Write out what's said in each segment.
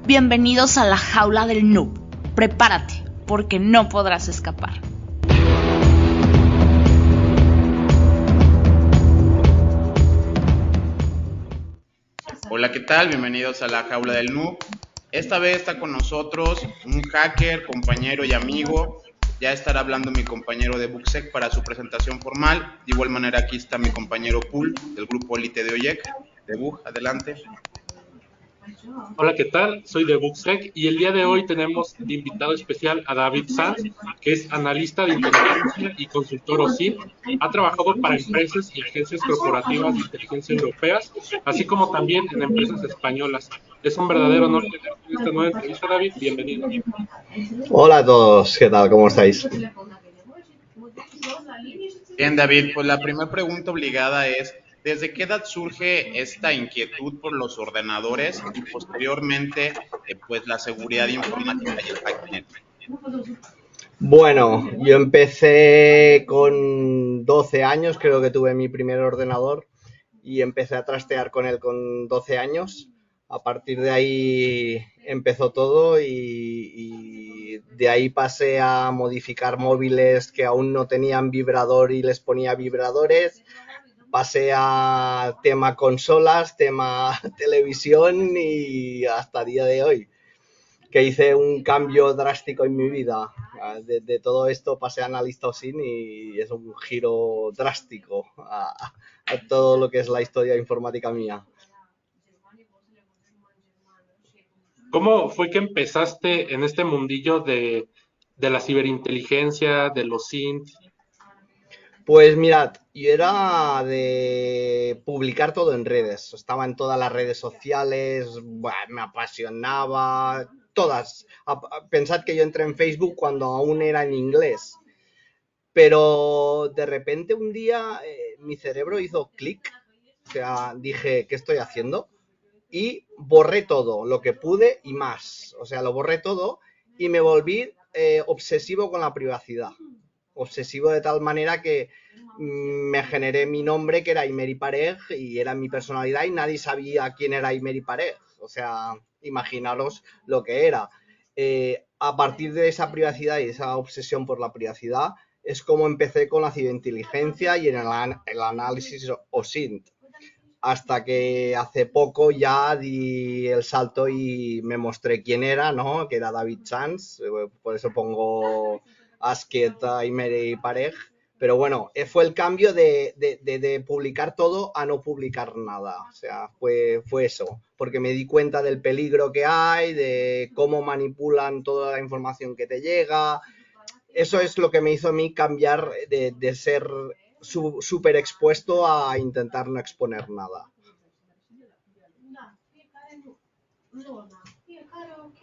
Bienvenidos a la jaula del noob. Prepárate, porque no podrás escapar. Hola, ¿qué tal? Bienvenidos a la jaula del noob. Esta vez está con nosotros un hacker, compañero y amigo. Ya estará hablando mi compañero de Bugsec para su presentación formal. De igual manera aquí está mi compañero Pool del grupo Elite de OYEC. De Bug, adelante. Hola, ¿qué tal? Soy de Bugsec y el día de hoy tenemos de invitado especial a David Sanz, que es analista de inteligencia y consultor OSINT. Ha trabajado para empresas y agencias corporativas de inteligencia europeas, así como también en empresas españolas. Es un verdadero honor tenerte en esta nueva entrevista, David. Bienvenido. Hola a todos, ¿qué tal? ¿Cómo estáis? Bien, David, pues la primera pregunta obligada es, ¿desde qué edad surge esta inquietud por los ordenadores y posteriormente pues la seguridad informática y el hacking? Bueno, yo empecé con 12 años, creo que tuve mi primer ordenador y empecé a trastear con él con 12 años. A partir de ahí empezó todo y de ahí pasé a modificar móviles que aún no tenían vibrador y les ponía vibradores. Pasé a tema consolas, tema televisión y hasta el día de hoy, que hice un cambio drástico en mi vida. De todo esto pasé a analista OSINT y es un giro drástico a todo lo que es la historia informática mía. ¿Cómo fue que empezaste en este mundillo de la ciberinteligencia, de los OSINT? Pues mirad, yo era de publicar todo en redes, estaba en todas las redes sociales, me apasionaba, todas. Pensad que yo entré en Facebook cuando aún era en inglés, pero de repente un día mi cerebro hizo clic, o sea, dije, ¿qué estoy haciendo? Y borré todo, lo que pude y más, o sea, lo borré todo y me volví obsesivo con la privacidad. Obsesivo de tal manera que me generé mi nombre, que era Imeri Parej, y era mi personalidad y nadie sabía quién era Imeri Parej. O sea, imaginaros lo que era. A partir de esa privacidad y esa obsesión por la privacidad es como empecé con la ciberinteligencia y en el análisis OSINT. Hasta que hace poco ya di el salto y me mostré quién era, ¿no? Que era David Sanz, por eso pongo Asked, Imeri y Parej. Pero bueno, fue el cambio de publicar todo a no publicar nada. O sea, fue eso. Porque me di cuenta del peligro que hay, de cómo manipulan toda la información que te llega. Eso es lo que me hizo a mí cambiar de ser súper expuesto a intentar no exponer nada.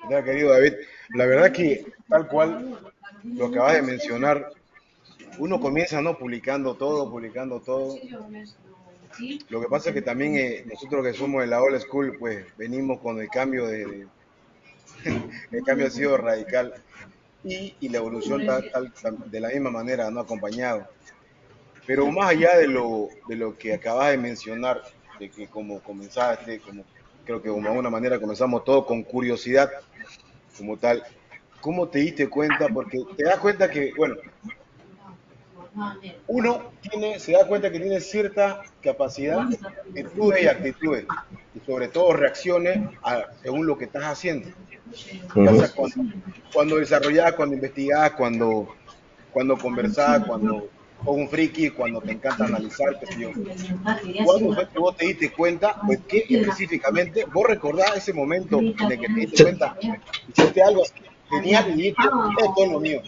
Ya, querido David, la verdad que tal cual lo acabas de mencionar, uno comienza no publicando todo. Lo que pasa es que también nosotros que somos de la old school, pues venimos con el cambio el cambio ha sido radical y la evolución de la misma manera no ha acompañado. Pero más allá de lo que acabas de mencionar, de que como comenzaste, como creo que de alguna manera comenzamos todo con curiosidad como tal, ¿cómo te diste cuenta? Porque te das cuenta que, bueno, uno se da cuenta que tiene cierta capacidad, virtudes y actitudes, y sobre todo reacciones según lo que estás haciendo. Ya sea cuando desarrollás, cuando investigás, cuando conversás, cuando sos un friki, cuando te encanta analizar, qué sé yo. ¿Cuándo fue que vos te diste cuenta? Pues qué específicamente, vos recordás ese momento en el que te diste cuenta, hiciste algo genial y dijiste, esto es lo mío.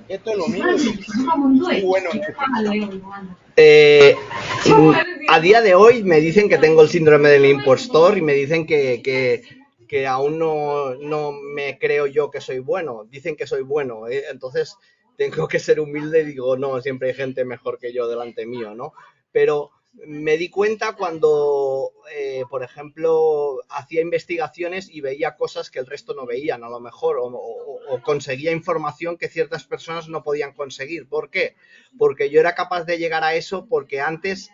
Esto es lo mío y soy bueno en esto. A día de hoy me dicen que tengo el síndrome del impostor y me dicen que aún no me creo yo que soy bueno. Dicen que soy bueno, entonces tengo que ser humilde y digo, no, siempre hay gente mejor que yo delante mío, ¿no? Pero me di cuenta cuando, por ejemplo, hacía investigaciones y veía cosas que el resto no veían, a lo mejor, o conseguía información que ciertas personas no podían conseguir. ¿Por qué? Porque yo era capaz de llegar a eso porque antes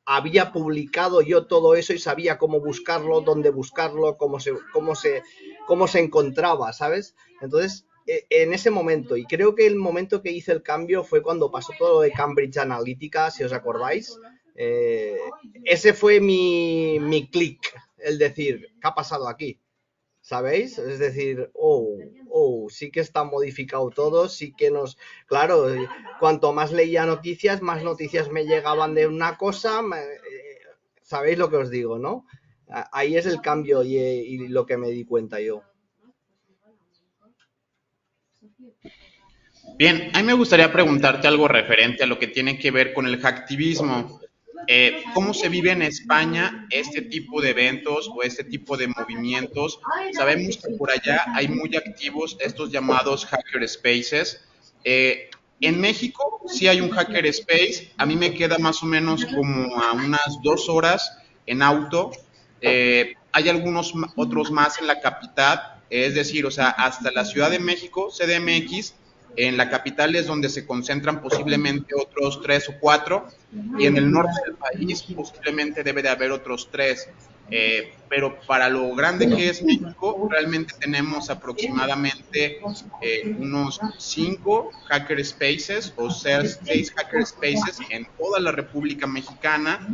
había publicado yo todo eso y sabía cómo buscarlo, dónde buscarlo, cómo se encontraba, ¿sabes? Entonces, en ese momento, y creo que el momento que hice el cambio fue cuando pasó todo lo de Cambridge Analytica, si os acordáis. Ese fue mi clic, el decir, ¿qué ha pasado aquí? ¿Sabéis? Es decir, sí que está modificado todo, sí que Claro, cuanto más leía noticias, más noticias me llegaban de una cosa, ¿sabéis lo que os digo, no? Ahí es el cambio y lo que me di cuenta yo. Bien, a mí me gustaría preguntarte algo referente a lo que tiene que ver con el hacktivismo. ¿Cómo se vive en España este tipo de eventos o este tipo de movimientos? Sabemos que por allá hay muy activos estos llamados hacker spaces. En México sí hay un hacker space. A mí me queda más o menos como a unas 2 horas en auto. Hay algunos otros más en la capital, es decir, o sea, hasta la Ciudad de México, CDMX, en la capital es donde se concentran posiblemente otros 3 o 4, y en el norte del país posiblemente debe de haber otros 3. Pero para lo grande que es México, realmente tenemos aproximadamente unos 5 hacker spaces o 6 hacker spaces en toda la República Mexicana.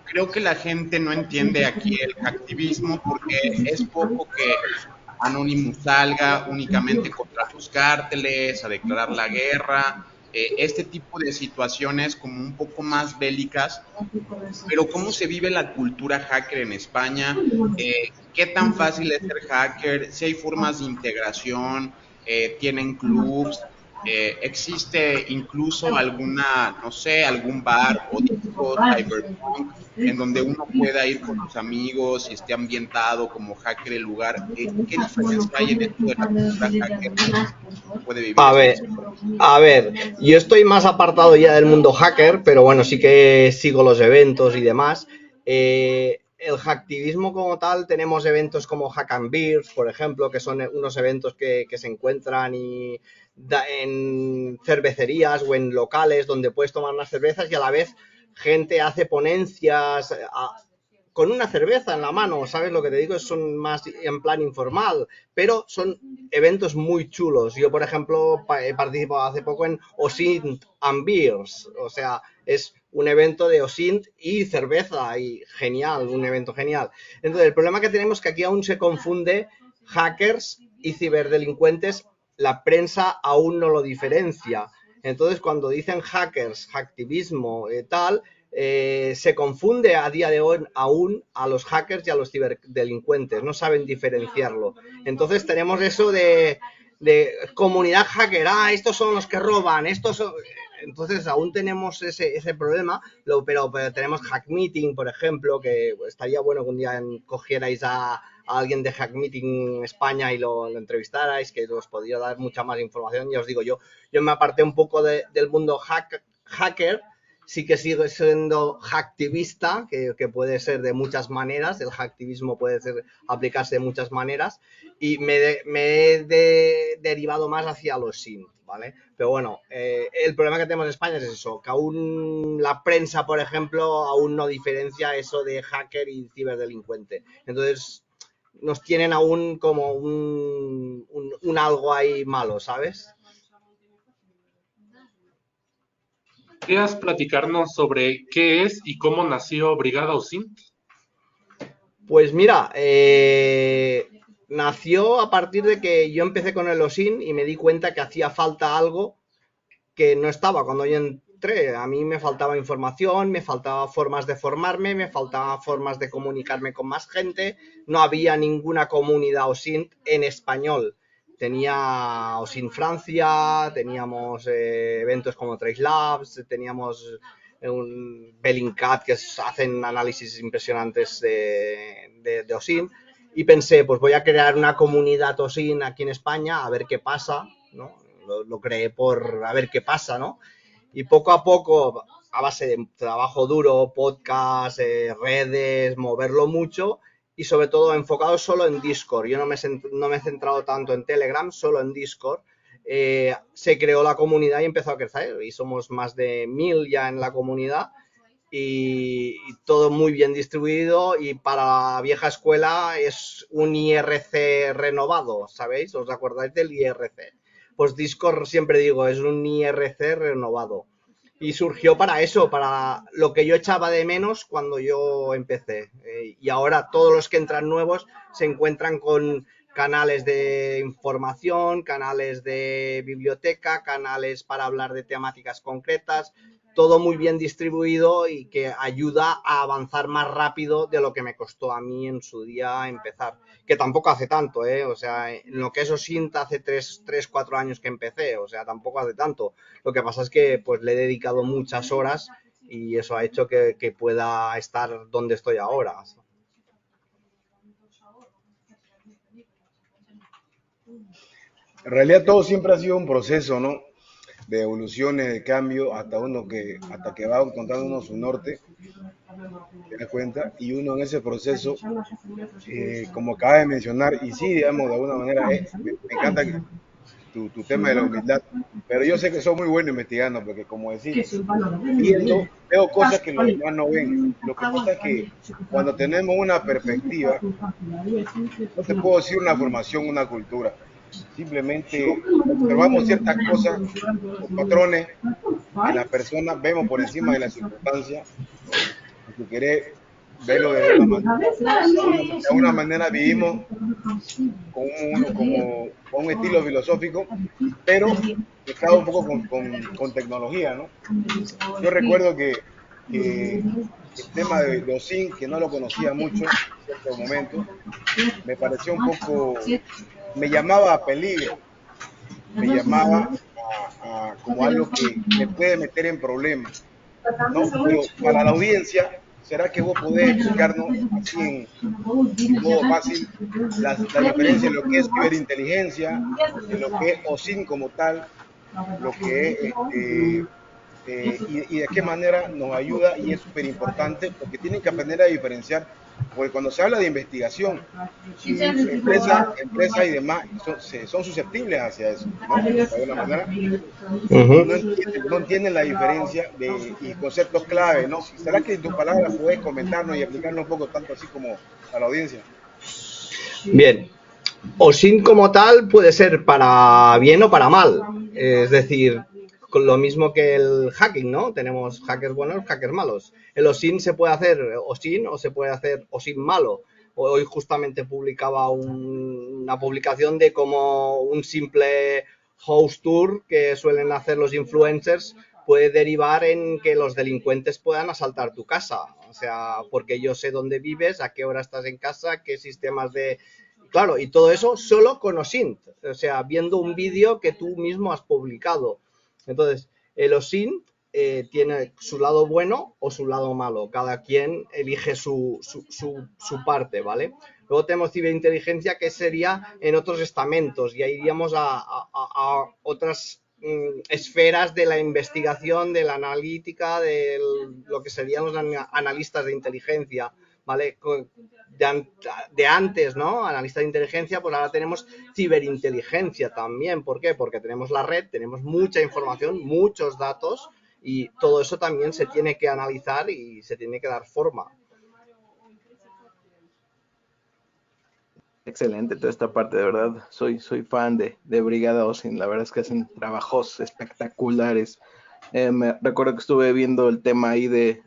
Creo que la gente no entiende aquí el hacktivismo porque es poco que Anonymous salga únicamente contra los cárteles, a declarar la guerra, este tipo de situaciones como un poco más bélicas. Pero ¿cómo se vive la cultura hacker en España? ¿Qué tan fácil es ser hacker? Si hay formas de integración, tienen clubs, existe incluso alguna, no sé, algún bar o disco cyberpunk en donde uno pueda ir con sus amigos y esté ambientado como hacker el lugar. ¿Qué diferencia hay en esto de la cultura hacker que puede vivir? A ver, yo estoy más apartado ya del mundo hacker, pero bueno, sí que sigo los eventos y demás. El hacktivismo como tal, tenemos eventos como Hack and Beers, por ejemplo, que son unos eventos que se encuentran en cervecerías o en locales donde puedes tomar unas cervezas y a la vez gente hace ponencias con una cerveza en la mano, ¿sabes lo que te digo? Son más en plan informal, pero son eventos muy chulos. Yo, por ejemplo, he participado hace poco en OSINT and Beers, o sea, es un evento de OSINT y cerveza, y genial, un evento genial. Entonces, el problema que tenemos es que aquí aún se confunde hackers y ciberdelincuentes, la prensa aún no lo diferencia. Entonces, cuando dicen hackers, hacktivismo y tal, se confunde a día de hoy aún a los hackers y a los ciberdelincuentes, no saben diferenciarlo. Entonces tenemos eso de comunidad hacker, estos son los que roban, estos son... Entonces aún tenemos ese problema, pero tenemos Hack Meeting, por ejemplo, que estaría bueno que un día cogierais a alguien de Hack Meeting España y lo entrevistarais, que os podría dar mucha más información. Ya os digo, yo me aparté un poco del mundo hacker. Sí que sigo siendo hacktivista, que puede ser de muchas maneras, el hacktivismo puede aplicarse de muchas maneras, y me he derivado más hacia los SIM, ¿vale? Pero bueno, el problema que tenemos en España es eso, que aún la prensa, por ejemplo, aún no diferencia eso de hacker y ciberdelincuente. Entonces, nos tienen aún como un algo ahí malo, ¿sabes? ¿Quieres platicarnos sobre qué es y cómo nació Brigada OSINT? Pues mira, nació a partir de que yo empecé con el OSINT y me di cuenta que hacía falta algo que no estaba cuando yo entré. A mí me faltaba información, me faltaba formas de formarme, me faltaban formas de comunicarme con más gente. No había ninguna comunidad OSINT en español. Tenía OSINT Francia, teníamos eventos como Trace Labs, teníamos un Bellingcat que hacen análisis impresionantes de OSINT, y pensé, pues voy a crear una comunidad OSINT aquí en España a ver qué pasa, ¿no? Lo creé por a ver qué pasa, ¿no? Y poco a poco, a base de trabajo duro, podcast, redes, moverlo mucho, y sobre todo enfocado solo en Discord. Yo no me he centrado tanto en Telegram, solo en Discord. Se creó la comunidad y empezó a crecer, y somos más de 1000 ya en la comunidad, y todo muy bien distribuido, y para la vieja escuela es un IRC renovado, ¿sabéis? ¿Os acordáis del IRC? Pues Discord, siempre digo, es un IRC renovado. Y surgió para eso, para lo que yo echaba de menos cuando yo empecé. Y ahora todos los que entran nuevos se encuentran con canales de información, canales de biblioteca, canales para hablar de temáticas concretas, todo muy bien distribuido y que ayuda a avanzar más rápido de lo que me costó a mí en su día empezar. Que tampoco hace tanto, ¿eh? O sea, en lo que eso sienta hace 3, 4 años que empecé, o sea, tampoco hace tanto. Lo que pasa es que pues le he dedicado muchas horas y eso ha hecho que pueda estar donde estoy ahora. En realidad todo siempre ha sido un proceso, ¿no? De evoluciones, de cambio, hasta que va encontrando uno su norte, te das cuenta, y uno en ese proceso, como acaba de mencionar, y sí, digamos, de alguna manera, me encanta tu tema de la humildad, pero yo sé que soy muy bueno investigando, porque como decís, veo cosas que los demás no ven. Lo que pasa es que cuando tenemos una perspectiva, no te puedo decir una formación, una cultura, simplemente observamos ciertas cosas o patrones en la persona, vemos por encima de las circunstancias, si querés verlo de alguna manera vivimos con un estilo filosófico, pero mezclado un poco con tecnología, ¿no? Yo recuerdo que el tema de OSINT, que no lo conocía mucho en cierto momento, me pareció un poco, me llamaba a peligro, me llamaba como algo que me puede meter en problemas, ¿no? Pero para la audiencia, ¿será que vos podés explicarnos así en modo fácil la diferencia en lo que es ciberinteligencia, en lo que es OSINT como tal, lo que es y de qué manera nos ayuda? Y es súper importante porque tienen que aprender a diferenciar, porque cuando se habla de investigación, empresas y demás son susceptibles hacia eso, ¿no? De alguna manera no entienden la diferencia y conceptos clave, ¿no? ¿Será que en tus palabras puedes comentarnos y explicarnos un poco tanto así como a la audiencia? Bien, OSINT como tal puede ser para bien o para mal, es decir, con lo mismo que el hacking, ¿no? Tenemos hackers buenos, hackers malos. El OSINT se puede hacer OSINT o se puede hacer OSINT malo. Hoy justamente publicaba una publicación de cómo un simple house tour que suelen hacer los influencers puede derivar en que los delincuentes puedan asaltar tu casa. O sea, porque yo sé dónde vives, a qué hora estás en casa, qué sistemas de... Claro, y todo eso solo con OSINT. O sea, viendo un vídeo que tú mismo has publicado. Entonces, el OSINT tiene su lado bueno o su lado malo. Cada quien elige su parte, ¿vale? Luego tenemos ciberinteligencia, que sería en otros estamentos, y ahí iríamos a otras esferas de la investigación, de la analítica, de lo que serían los analistas de inteligencia, ¿vale? De antes, ¿no? Analista de inteligencia, pues ahora tenemos ciberinteligencia también. ¿Por qué? Porque tenemos la red, tenemos mucha información, muchos datos, y todo eso también se tiene que analizar y se tiene que dar forma. Excelente toda esta parte, de verdad. Soy fan de Brigada OSINT. La verdad es que hacen trabajos espectaculares. Me recuerdo que estuve viendo el tema ahí de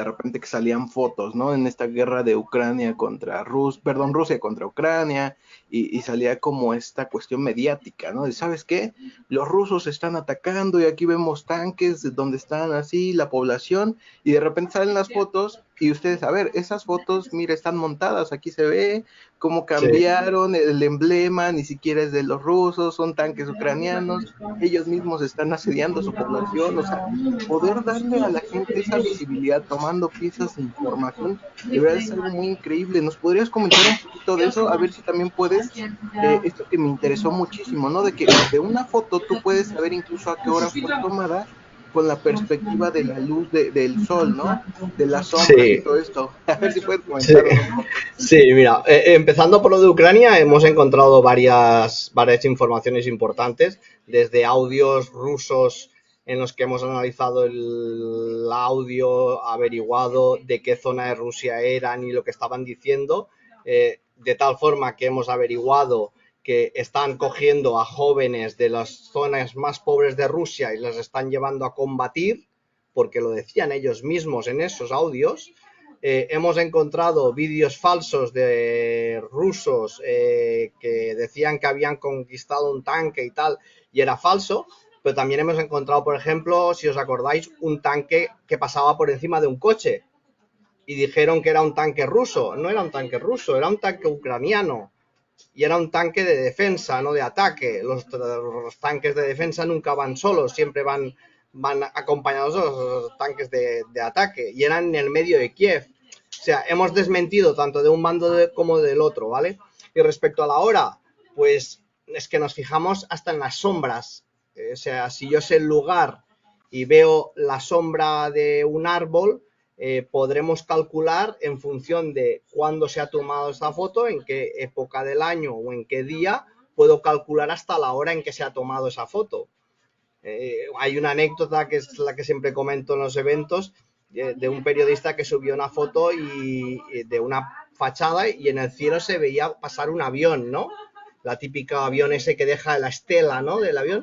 repente que salían fotos, ¿no? En esta guerra de Ucrania contra Rusia contra Ucrania, y salía como esta cuestión mediática, ¿no? De, ¿sabes qué? Los rusos están atacando y aquí vemos tanques donde están así la población, y de repente salen las fotos y ustedes, a ver, esas fotos, mira, están montadas, aquí se ve cómo cambiaron el emblema, ni siquiera es de los rusos, son tanques ucranianos, ellos mismos están asediando su población. O sea, poder darle a la gente esa visibilidad tomando piezas de información, de verdad es algo muy increíble. ¿Nos podrías comentar un poquito de eso? A ver si también puedes, esto que me interesó muchísimo, ¿no? De que de una foto tú puedes saber incluso a qué hora fue tomada, con la perspectiva de la luz del sol, ¿no? De la sombra, sí, y todo esto. A ver si puedes comentarlo. Sí, mira, empezando por lo de Ucrania, hemos encontrado varias informaciones importantes, desde audios rusos en los que hemos analizado el audio, averiguado de qué zona de Rusia eran y lo que estaban diciendo, de tal forma que hemos averiguado que están cogiendo a jóvenes de las zonas más pobres de Rusia y les están llevando a combatir, porque lo decían ellos mismos en esos audios. Hemos encontrado vídeos falsos de rusos que decían que habían conquistado un tanque y tal, y era falso. Pero también hemos encontrado, por ejemplo, si os acordáis, un tanque que pasaba por encima de un coche y dijeron que era un tanque ruso. No era un tanque ruso, era un tanque ucraniano y era un tanque de defensa, no de ataque. Los tanques de defensa nunca van solos, siempre van acompañados de los tanques de ataque, y eran en el medio de Kiev. O sea, hemos desmentido tanto de un bando como del otro, ¿vale? Y respecto a la hora, pues es que nos fijamos hasta en las sombras. O sea, si yo sé el lugar y veo la sombra de un árbol, podremos calcular en función de cuándo se ha tomado esta foto, en qué época del año o en qué día, puedo calcular hasta la hora en que se ha tomado esa foto. Hay una anécdota que es la que siempre comento en los eventos, de un periodista que subió una foto de una fachada y en el cielo se veía pasar un avión, ¿no? La típica avión ese que deja la estela, ¿no?, del avión.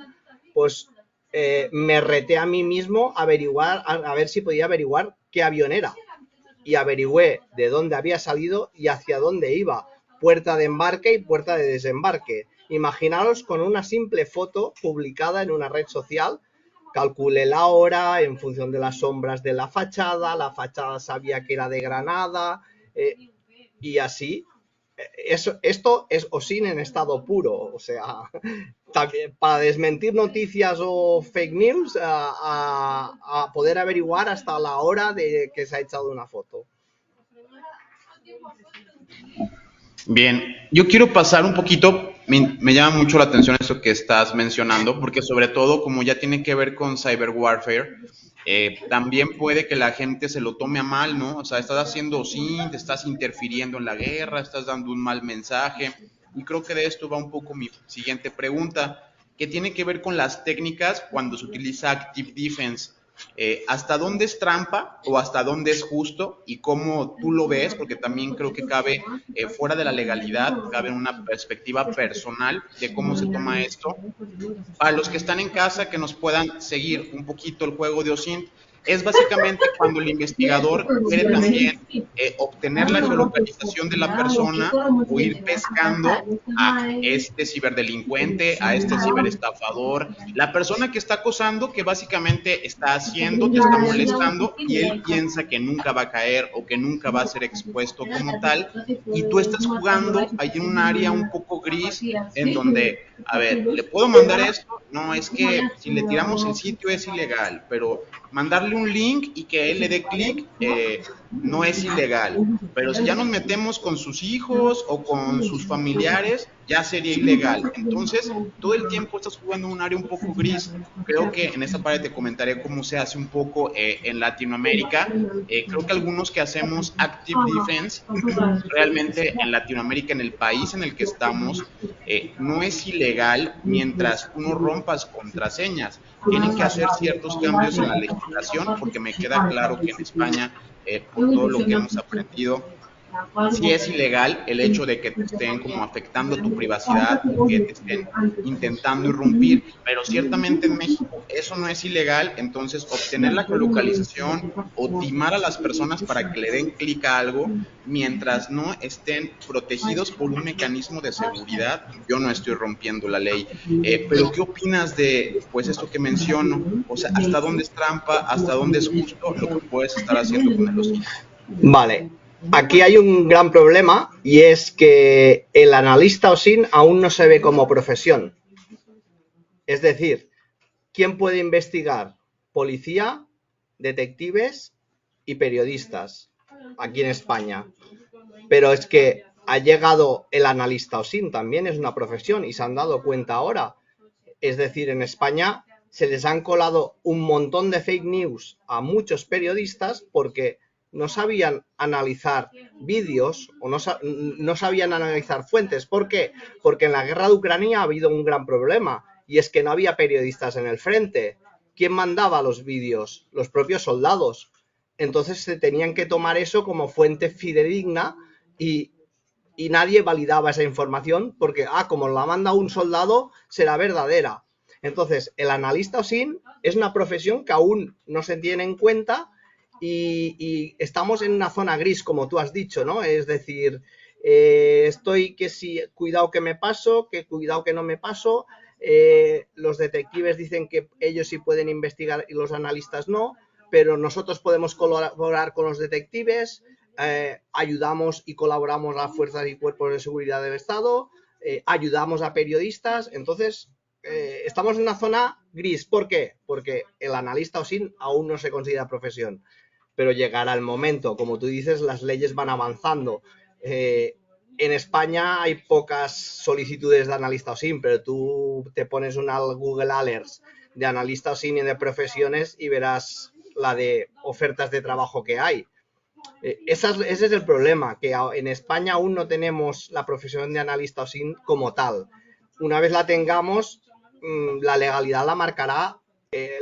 Pues me reté a mí mismo a ver si podía averiguar qué avión era. Y averigüé de dónde había salido y hacia dónde iba. Puerta de embarque y puerta de desembarque. Imaginaros, con una simple foto publicada en una red social, calculé la hora en función de las sombras de la fachada sabía que era de Granada, y así. Esto es OSINT en estado puro, o sea, también para desmentir noticias o fake news, a poder averiguar hasta la hora de que se ha echado una foto. Bien, yo quiero pasar un poquito, me llama mucho la atención eso que estás mencionando, porque sobre todo como ya tiene que ver con cyber warfare, también puede que la gente se lo tome a mal, ¿no? O sea, estás haciendo OSINT, estás interfiriendo en la guerra, estás dando un mal mensaje, y creo que de esto va un poco mi siguiente pregunta, que tiene que ver con las técnicas cuando se utiliza Active Defense. ¿Hasta dónde es trampa o hasta dónde es justo y cómo tú lo ves? Porque también creo que cabe fuera de la legalidad, cabe una perspectiva personal de cómo se toma esto. Para los que están en casa, que nos puedan seguir un poquito el juego de OSINT, es básicamente cuando el investigador quiere también obtener la geolocalización de la persona o ir pescando a este ciberdelincuente, a este ciberestafador, la persona que está acosando, que básicamente está haciendo, te está molestando y él piensa que nunca va a caer o que nunca va a ser expuesto como tal, y tú estás jugando ahí en un área un poco gris en donde, a ver, ¿le puedo mandar esto? No, es que si le tiramos el sitio es ilegal, pero mandarle un link y que él le dé clic no es ilegal, pero si ya nos metemos con sus hijos o con sus familiares, ya sería ilegal. Entonces, todo el tiempo estás jugando en un área un poco gris. Creo que en esta parte te comentaré cómo se hace un poco en Latinoamérica. Creo que algunos que hacemos Active Defense, realmente en Latinoamérica, en el país en el que estamos, no es ilegal mientras tú no rompas contraseñas. Tienen que hacer ciertos cambios en la legislación, porque me queda claro que en España, por todo lo que hemos aprendido, sí es ilegal el hecho de que te estén como afectando tu privacidad, que te estén intentando irrumpir, pero ciertamente en México eso no es ilegal. Entonces, obtener la geolocalización o timar a las personas para que le den clic a algo, mientras no estén protegidos por un mecanismo de seguridad, yo no estoy rompiendo la ley. Pero ¿qué opinas de pues esto que menciono? O sea, ¿hasta dónde es trampa? ¿Hasta dónde es justo lo que puedes estar haciendo con el OSINT? Vale. Aquí hay un gran problema, y es que el analista OSINT aún no se ve como profesión. Es decir, ¿quién puede investigar? Policía, detectives y periodistas aquí en España. Pero es que ha llegado el analista OSINT, también es una profesión, y se han dado cuenta ahora. Es decir, en España se les han colado un montón de fake news a muchos periodistas porque no sabían analizar vídeos o no sabían analizar fuentes. ¿Por qué? Porque en la guerra de Ucrania ha habido un gran problema, y es que no había periodistas en el frente. ¿quién mandaba los vídeos? Los propios soldados. Entonces se tenían que tomar eso como fuente fidedigna y nadie validaba esa información porque, como la manda un soldado, será verdadera. Entonces, el analista OSINT es una profesión que aún no se tiene en cuenta y estamos en una zona gris, como tú has dicho, ¿no? Es decir, estoy que si, cuidado que me paso, que cuidado que no me paso. Los detectives dicen que ellos sí pueden investigar y los analistas no, pero nosotros podemos colaborar con los detectives, ayudamos y colaboramos a fuerzas y cuerpos de seguridad del Estado, ayudamos a periodistas. Entonces, estamos en una zona gris. ¿Por qué? Porque el analista OSINT aún no se considera profesión, pero llegará el momento. Como tú dices, las leyes van avanzando. En España hay pocas solicitudes de analista OSINT, pero tú te pones una Google Alerts de analista OSINT y de profesiones y verás la de ofertas de trabajo que hay. Ese es el problema, que en España aún no tenemos la profesión de analista OSINT como tal. Una vez la tengamos, la legalidad la marcará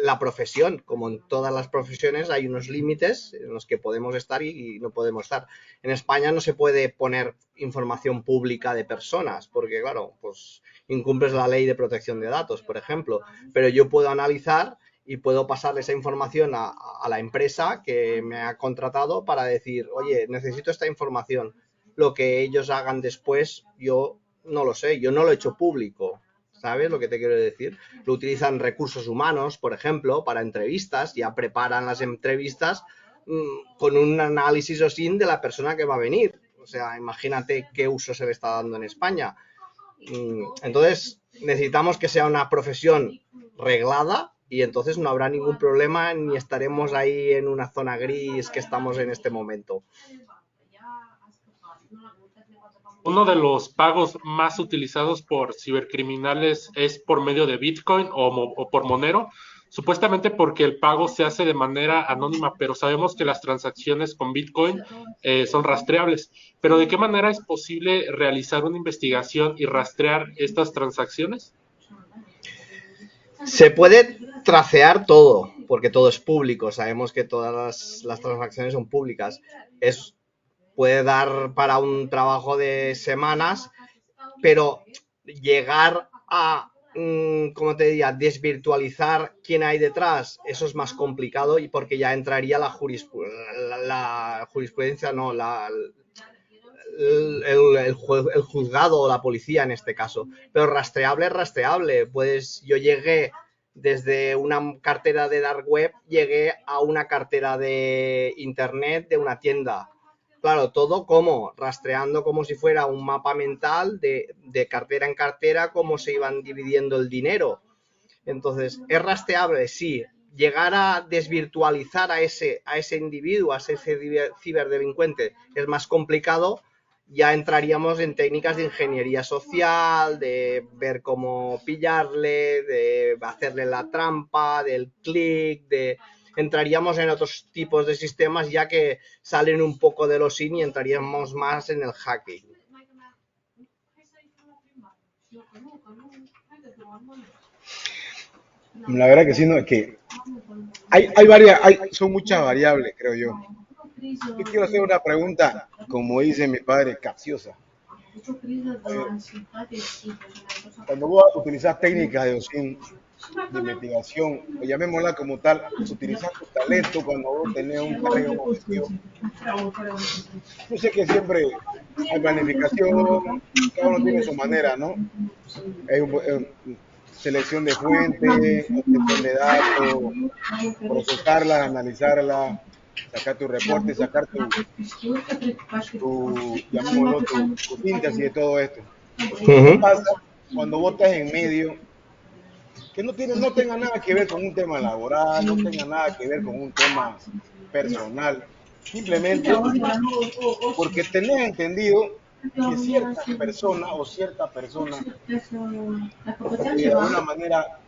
la profesión. Como en todas las profesiones hay unos límites en los que podemos estar y no podemos estar. En España no se puede poner información pública de personas porque, claro, pues incumples la ley de protección de datos, por ejemplo. Pero yo puedo analizar y puedo pasarle esa información a la empresa que me ha contratado para decir, oye, necesito esta información. Lo que ellos hagan después, yo no lo sé, yo no lo he hecho público. ¿Sabes lo que te quiero decir? Lo utilizan recursos humanos, por ejemplo, para entrevistas. Ya preparan las entrevistas con un análisis OSINT de la persona que va a venir. O sea, imagínate qué uso se le está dando en España. Entonces, necesitamos que sea una profesión reglada y entonces no habrá ningún problema ni estaremos ahí en una zona gris que estamos en este momento. Uno de los pagos más utilizados por cibercriminales es por medio de Bitcoin o por Monero, supuestamente porque el pago se hace de manera anónima, pero sabemos que las transacciones con Bitcoin son rastreables. Pero ¿de qué manera es posible realizar una investigación y rastrear estas transacciones? Se puede tracear todo, porque todo es público. Sabemos que todas las transacciones son públicas. Puede dar para un trabajo de semanas, pero llegar a, ¿cómo te diría?, desvirtualizar quién hay detrás, eso es más complicado y porque ya entraría la jurisprudencia, no, el juzgado o la policía en este caso. Pero rastreable es rastreable. Pues yo llegué desde una cartera de dark web, llegué a una cartera de internet de una tienda. Claro, todo como rastreando como si fuera un mapa mental de cartera en cartera, cómo se iban dividiendo el dinero. Entonces, ¿es rastreable? Sí. Llegar a desvirtualizar a ese individuo, a ese ciberdelincuente, es más complicado. Ya entraríamos en técnicas de ingeniería social, de ver cómo pillarle, de hacerle la trampa, del clic, entraríamos en otros tipos de sistemas ya que salen un poco de los OSINT y entraríamos más en el hacking. La verdad que sí, no, es que son muchas variables, creo yo. Yo quiero hacer una pregunta, como dice mi padre, capciosa. Cuando vos utilizas técnicas de OSINT, de investigación, o llamémosla como tal, utilizar tu talento cuando vos tenés un terreno objetivo. Yo sé que siempre hay planificación, cada uno tiene su manera, ¿no? Hay selección de fuentes, obtención de datos, procesarlas, analizarlas, sacar tu reporte, sacar llamémoslo, tu síntesis de todo esto. ¿Qué pasa cuando vos estás en medio que no tenga nada que ver con un tema laboral, no tenga nada que ver con un tema personal, simplemente porque tenés entendido que cierta persona de alguna manera,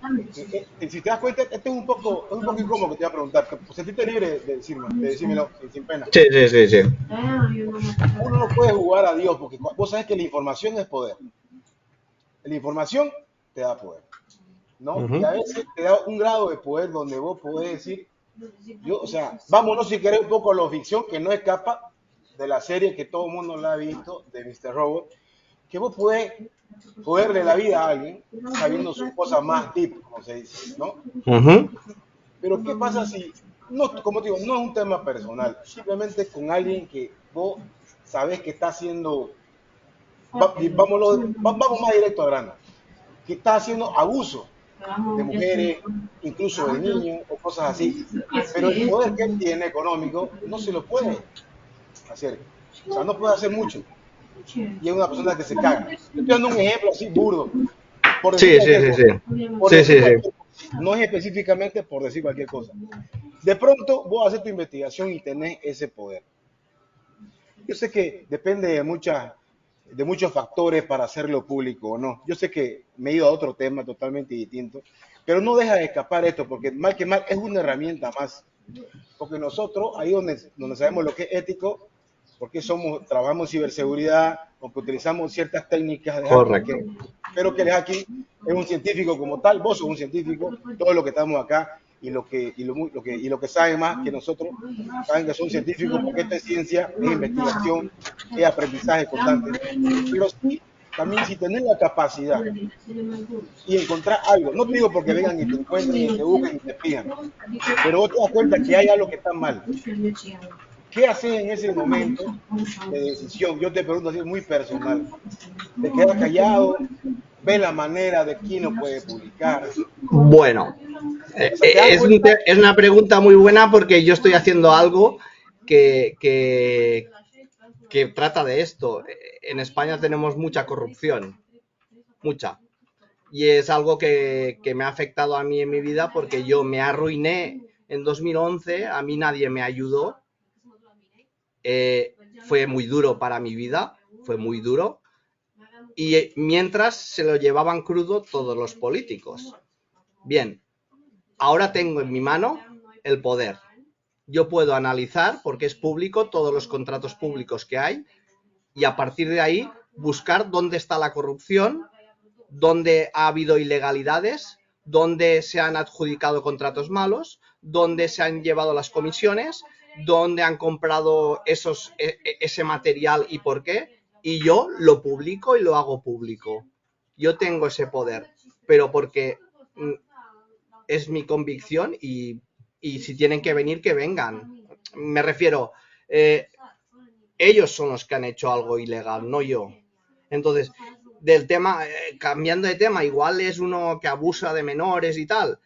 si te das cuenta, esto es un poco incómodo que te voy a preguntar, sentiste libre de decírmelo sin pena. Sí. Uno no puede jugar a Dios porque vos sabés que la información es poder. La información te da poder. ¿no? Y Ujú. a veces te da un grado de poder donde vos podés decir, yo, o sea, vámonos si querés un poco a la ficción que no escapa de la serie que todo el mundo la ha visto, de Mr. Robot, que vos podés joderle la vida a alguien sabiendo sus cosas más deep, como se dice, ¿no? Ujú. Pero ¿qué pasa si, no, como te digo, no es un tema personal, simplemente con alguien que vos sabés que está haciendo, vamos más directo al grano, que está haciendo abuso de mujeres, incluso de niños o cosas así, pero el poder que él tiene económico no se lo puede hacer, o sea, no puede hacer mucho, y es una persona que se caga. Yo estoy dando un ejemplo así burdo, por decir Sí, sí, cualquier sí, cosa, sí. por Sí, decir sí, sí. cualquier cosa, no es específicamente por decir cualquier cosa. De pronto vos haces tu investigación y tenés ese poder. Yo sé que depende de muchos factores para hacerlo público o no. Yo sé que me he ido a otro tema totalmente distinto, pero no deja de escapar esto, porque mal que mal es una herramienta más. Porque nosotros, ahí donde sabemos lo que es ético, porque trabajamos en ciberseguridad, porque utilizamos ciertas técnicas de hacking, Correcto. que espero que el hacking es un científico como tal, vos sos un científico, todos los que estamos acá y lo que saben más que nosotros, saben que son científicos, porque esta es ciencia, es investigación, es aprendizaje constante. Pero sí, también si tenés la capacidad y encontrar algo, no te digo porque vengan y te encuentren y te busquen y te pidan, pero vos te das cuenta que hay algo que está mal. ¿Qué haces en ese momento de decisión? Yo te pregunto así, muy personal. ¿Te quedas callado? ¿Ves la manera de quién lo puede publicar? Bueno, O sea, te das cuenta. es una pregunta muy buena porque yo estoy haciendo algo que, que, que trata de esto. En España tenemos mucha corrupción, mucha. Y es algo que me ha afectado a mí en mi vida porque yo me arruiné en 2011, a mí nadie me ayudó. Fue muy duro para mi vida, fue muy duro. Y mientras se lo llevaban crudo todos los políticos. Bien, ahora tengo en mi mano el poder. Yo puedo analizar, porque es público, todos los contratos públicos que hay y a partir de ahí buscar dónde está la corrupción, dónde ha habido ilegalidades, dónde se han adjudicado contratos malos, dónde se han llevado las comisiones, dónde han comprado ese material y por qué. Y yo lo publico y lo hago público. Yo tengo ese poder, pero porque es mi convicción y si tienen que venir, que vengan. Me refiero, ellos son los que han hecho algo ilegal, no yo. Entonces, del tema, cambiando de tema, igual es uno que abusa de menores y tal.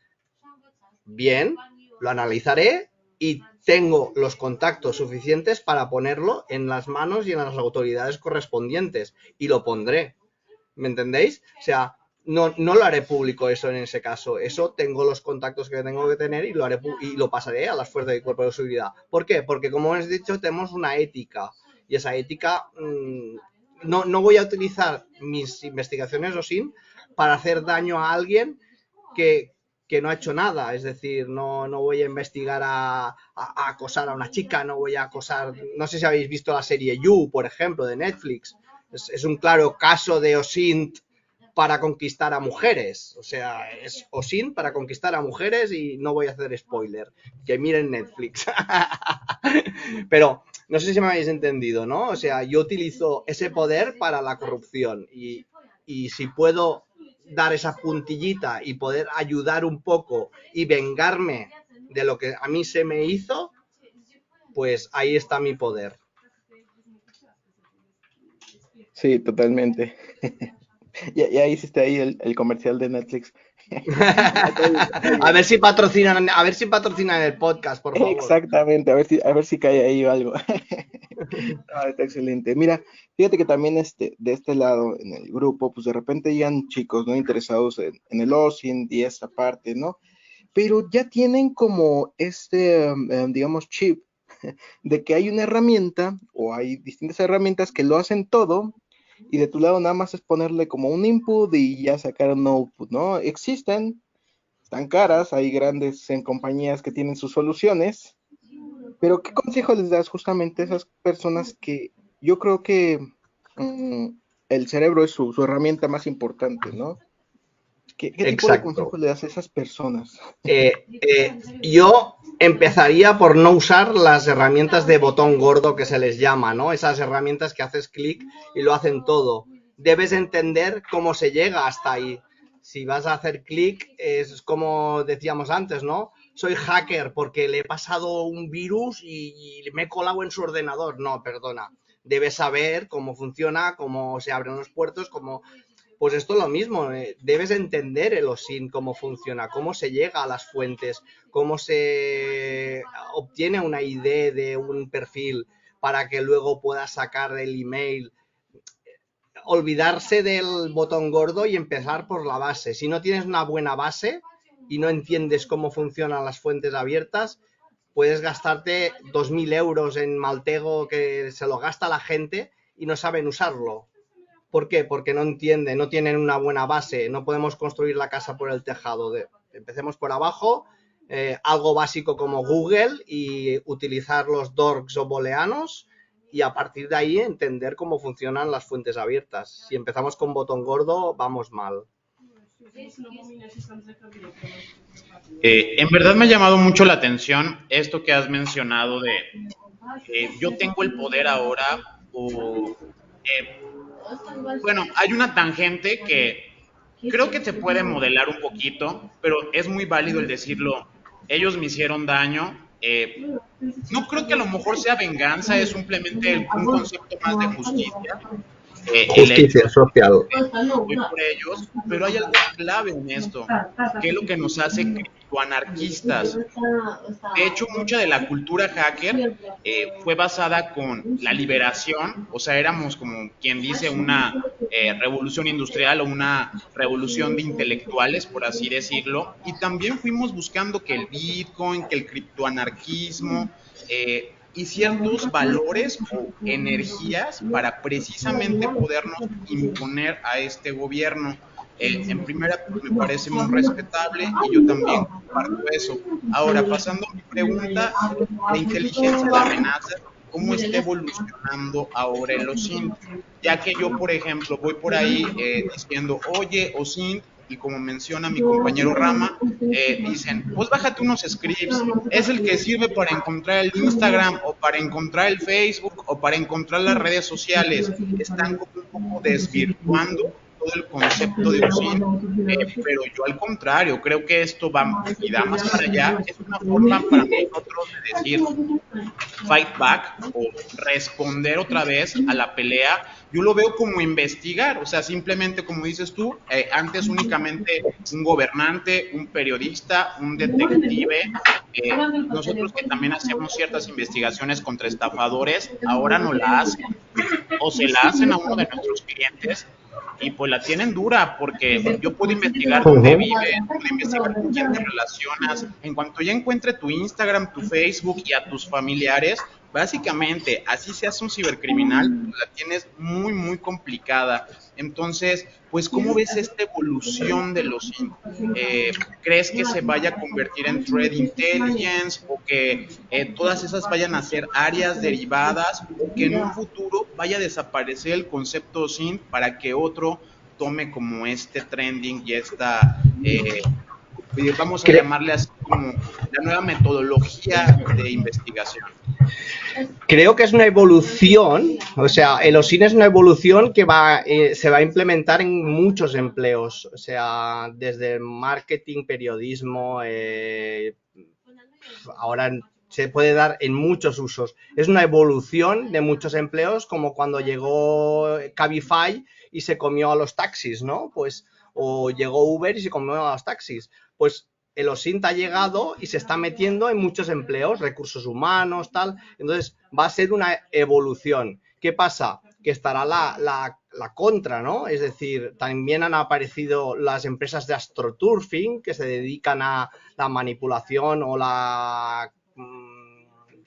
Bien, lo analizaré y tengo los contactos suficientes para ponerlo en las manos y en las autoridades correspondientes y lo pondré. ¿Me entendéis? O sea, no lo haré público eso en ese caso. Eso tengo los contactos que tengo que tener y lo haré y lo pasaré a las fuerzas de cuerpo de seguridad. ¿Por qué? Porque como os he dicho, tenemos una ética y esa ética no voy a utilizar mis investigaciones o sin para hacer daño a alguien que no ha hecho nada, es decir, no voy a investigar a acosar a una chica, no voy a acosar, no sé si habéis visto la serie You, por ejemplo, de Netflix, es un claro caso de OSINT para conquistar a mujeres, o sea, es OSINT para conquistar a mujeres y no voy a hacer spoiler, que miren Netflix. Pero no sé si me habéis entendido, ¿no? O sea, yo utilizo ese poder para la corrupción y si puedo dar esa puntillita y poder ayudar un poco y vengarme de lo que a mí se me hizo, pues ahí está mi poder. Sí, totalmente. Ya hiciste ahí el comercial de Netflix. A ver si patrocinan el podcast, por favor. Exactamente, a ver si cae ahí algo. Ah, está excelente. Mira, fíjate que también de este lado, en el grupo, pues de repente llegan chicos, ¿no? Interesados en el OSINT y esta parte, ¿no? Pero ya tienen como digamos, chip de que hay una herramienta o hay distintas herramientas que lo hacen todo y de tu lado nada más es ponerle como un input y ya sacar un output, ¿no? Existen, están caras, hay grandes compañías que tienen sus soluciones, pero ¿qué consejo les das justamente a esas personas que yo creo que el cerebro es su herramienta más importante, ¿no? ¿Qué tipo de Exacto. consejos le das a esas personas? Yo empezaría por no usar las herramientas de botón gordo que se les llama, ¿no? Esas herramientas que haces clic y lo hacen todo. Debes entender cómo se llega hasta ahí. Si vas a hacer clic, es como decíamos antes, ¿no? Soy hacker porque le he pasado un virus y me he colado en su ordenador. No, perdona. Debes saber cómo funciona, cómo se abren los puertos, cómo... Pues esto es lo mismo, debes entender el OSINT, cómo funciona, cómo se llega a las fuentes, cómo se obtiene una ID de un perfil para que luego puedas sacar el email. Olvidarse del botón gordo y empezar por la base. Si no tienes una buena base y no entiendes cómo funcionan las fuentes abiertas, puedes gastarte 2.000 euros en Maltego que se lo gasta la gente y no saben usarlo. ¿Por qué? Porque no entienden, no tienen una buena base, no podemos construir la casa por el tejado. Empecemos por abajo, algo básico como Google y utilizar los dorks o booleanos y a partir de ahí entender cómo funcionan las fuentes abiertas. Si empezamos con botón gordo, vamos mal. En verdad me ha llamado mucho la atención esto que has mencionado de yo tengo el poder ahora o... bueno, hay una tangente que creo que se puede modelar un poquito, pero es muy válido el decirlo. Ellos me hicieron daño. No creo que a lo mejor sea venganza, es simplemente un concepto más de justicia. Justicia social. Voy por ellos, pero hay algo clave en esto, que es lo que nos hace criptoanarquistas. De hecho, mucha de la cultura hacker fue basada con la liberación, o sea, éramos como quien dice una revolución industrial o una revolución de intelectuales, por así decirlo, y también fuimos buscando que el Bitcoin, que el criptoanarquismo, y ciertos valores o energías para precisamente podernos imponer a este gobierno. En primera, me parece muy respetable y yo también comparto eso. Ahora, pasando a mi pregunta, la inteligencia de amenaza, ¿cómo está evolucionando ahora el OSINT? Ya que yo, por ejemplo, voy por ahí diciendo, oye, OSINT, y como menciona mi compañero Rama, dicen, pues bájate unos scripts, es el que sirve para encontrar el Instagram o para encontrar el Facebook o para encontrar las redes sociales. Están como un poco desvirtuando todo el concepto de OSINT, pero yo al contrario, creo que esto va y da más para allá, es una forma para nosotros de decir fight back o responder otra vez a la pelea. Yo lo veo como investigar, o sea, simplemente como dices tú, antes únicamente un gobernante, un periodista, un detective, nosotros que también hacemos ciertas investigaciones contra estafadores, ahora no la hacen, o se la hacen a uno de nuestros clientes, y pues la tienen dura, porque yo puedo investigar dónde vives, puedo investigar con quién te relacionas, en cuanto ya encuentre tu Instagram, tu Facebook y a tus familiares, básicamente, así seas un cibercriminal, la tienes muy, muy complicada. Entonces, pues, ¿cómo ves esta evolución de los ¿crees que se vaya a convertir en threat intelligence o que todas esas vayan a ser áreas derivadas o que en un futuro vaya a desaparecer el concepto SINT para que otro tome como este trending y esta, vamos a llamarle así como la nueva metodología de investigación? Creo que es una evolución, o sea, el OSINT es una evolución que se va a implementar en muchos empleos, o sea, desde marketing, periodismo, ahora se puede dar en muchos usos. Es una evolución de muchos empleos, como cuando llegó Cabify y se comió a los taxis, ¿no? Pues, o llegó Uber y se comió a los taxis. Pues el OSINT ha llegado y se está metiendo en muchos empleos, recursos humanos, tal. Entonces, va a ser una evolución. ¿Qué pasa? Que estará la contra, ¿no? Es decir, también han aparecido las empresas de astroturfing que se dedican a la manipulación o la,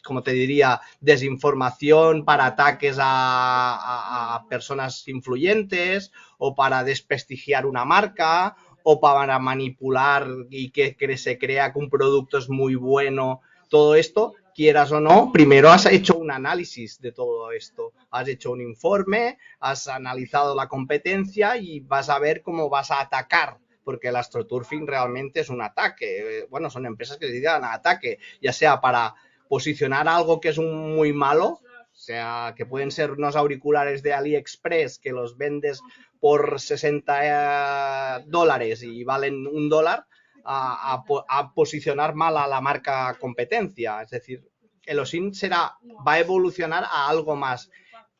como te diría, desinformación para ataques a personas influyentes o para desprestigiar una marca o para manipular y que se crea que un producto es muy bueno. Todo esto, quieras o no, primero has hecho un análisis de todo esto. Has hecho un informe, has analizado la competencia y vas a ver cómo vas a atacar porque el astroturfing realmente es un ataque. Bueno, son empresas que se dedican a ataque, ya sea para posicionar algo que es muy malo, o sea, que pueden ser unos auriculares de AliExpress que los vendes por $60 y valen $1, a posicionar mal a la marca competencia. Es decir, el OSINT va a evolucionar a algo más.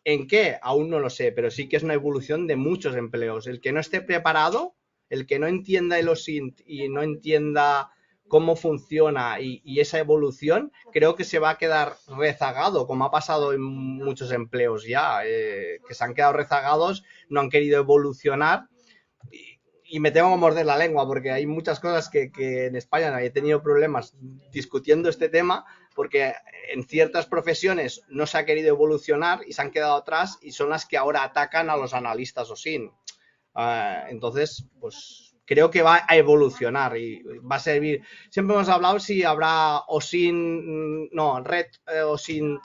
¿En qué? Aún no lo sé, pero sí que es una evolución de muchos empleos. El que no esté preparado, el que no entienda el OSINT y no entienda cómo funciona y esa evolución, creo que se va a quedar rezagado, como ha pasado en muchos empleos ya, que se han quedado rezagados, no han querido evolucionar. Y me tengo que morder la lengua porque hay muchas cosas que en España he tenido problemas discutiendo este tema, porque en ciertas profesiones no se ha querido evolucionar y se han quedado atrás, y son las que ahora atacan a los analistas OSINT. Entonces, pues creo que va a evolucionar y va a servir. Siempre hemos hablado si habrá OSINT, no, Red OSINT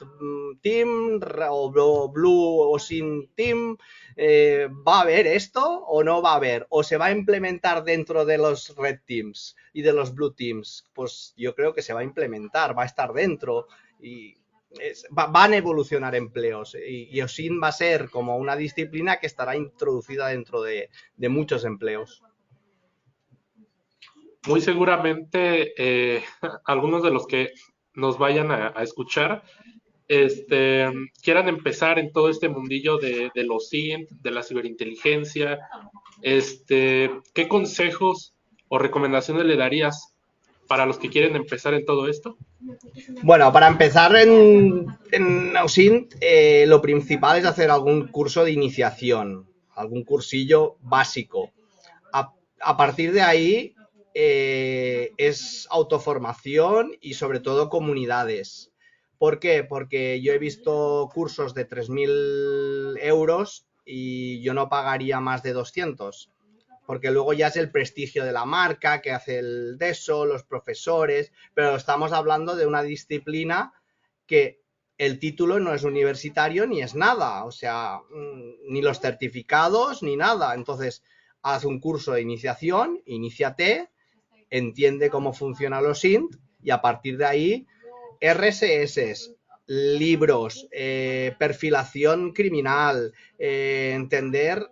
Team o Blue OSINT Team. ¿Va a haber esto o no va a haber? ¿O se va a implementar dentro de los Red Teams y de los Blue Teams? Pues yo creo que se va a implementar, va a estar dentro y van a evolucionar empleos, y OSINT va a ser como una disciplina que estará introducida dentro de muchos empleos. Muy seguramente algunos de los que nos vayan a escuchar quieran empezar en todo este mundillo de los OSINT, de la ciberinteligencia. ¿Qué consejos o recomendaciones le darías para los que quieren empezar en todo esto? Bueno, para empezar en OSINT, lo principal es hacer algún curso de iniciación, algún cursillo básico. A partir de ahí es autoformación y sobre todo comunidades. ¿Por qué? Porque yo he visto cursos de 3.000 euros y yo no pagaría más de 200, porque luego ya es el prestigio de la marca que hace el DESO, los profesores, pero estamos hablando de una disciplina que el título no es universitario ni es nada, o sea, ni los certificados ni nada. Entonces, haz un curso de iniciación, iníciate, entiende cómo funciona los OSINT y a partir de ahí RSS, libros, perfilación criminal, entender,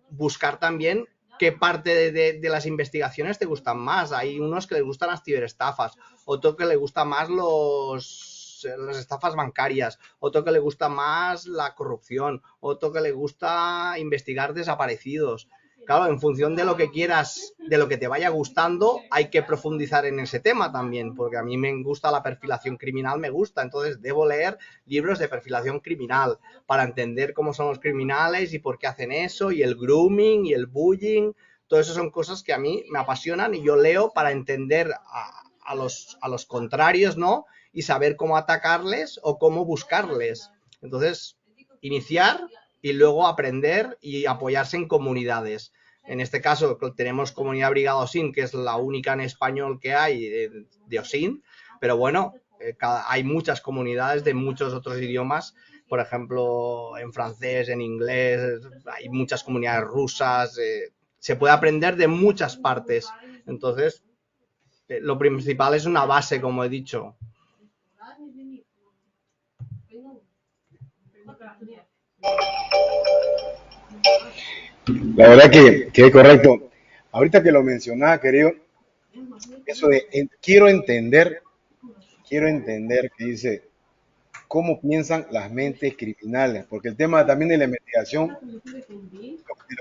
buscar también qué parte de las investigaciones te gustan más. Hay unos que les gustan las ciberestafas, otro que le gusta más las estafas bancarias, otro que le gusta más la corrupción, otro que le gusta investigar desaparecidos. Claro, en función de lo que quieras, de lo que te vaya gustando, hay que profundizar en ese tema también, porque a mí me gusta la perfilación criminal, me gusta, entonces debo leer libros de perfilación criminal para entender cómo son los criminales y por qué hacen eso, y el grooming y el bullying. Todo eso son cosas que a mí me apasionan y yo leo para entender a los contrarios, ¿no? Y saber cómo atacarles o cómo buscarles. Entonces, iniciar y luego aprender y apoyarse en comunidades. En este caso tenemos Comunidad Brigada OSINT, que es la única en español que hay de OSINT, pero bueno, hay muchas comunidades de muchos otros idiomas, por ejemplo, en francés, en inglés, hay muchas comunidades rusas, se puede aprender de muchas partes. Entonces, lo principal es una base, como he dicho. La verdad que es correcto. Ahorita que lo mencionaba, querido, eso de quiero entender que dice cómo piensan las mentes criminales, porque el tema también de la investigación, lo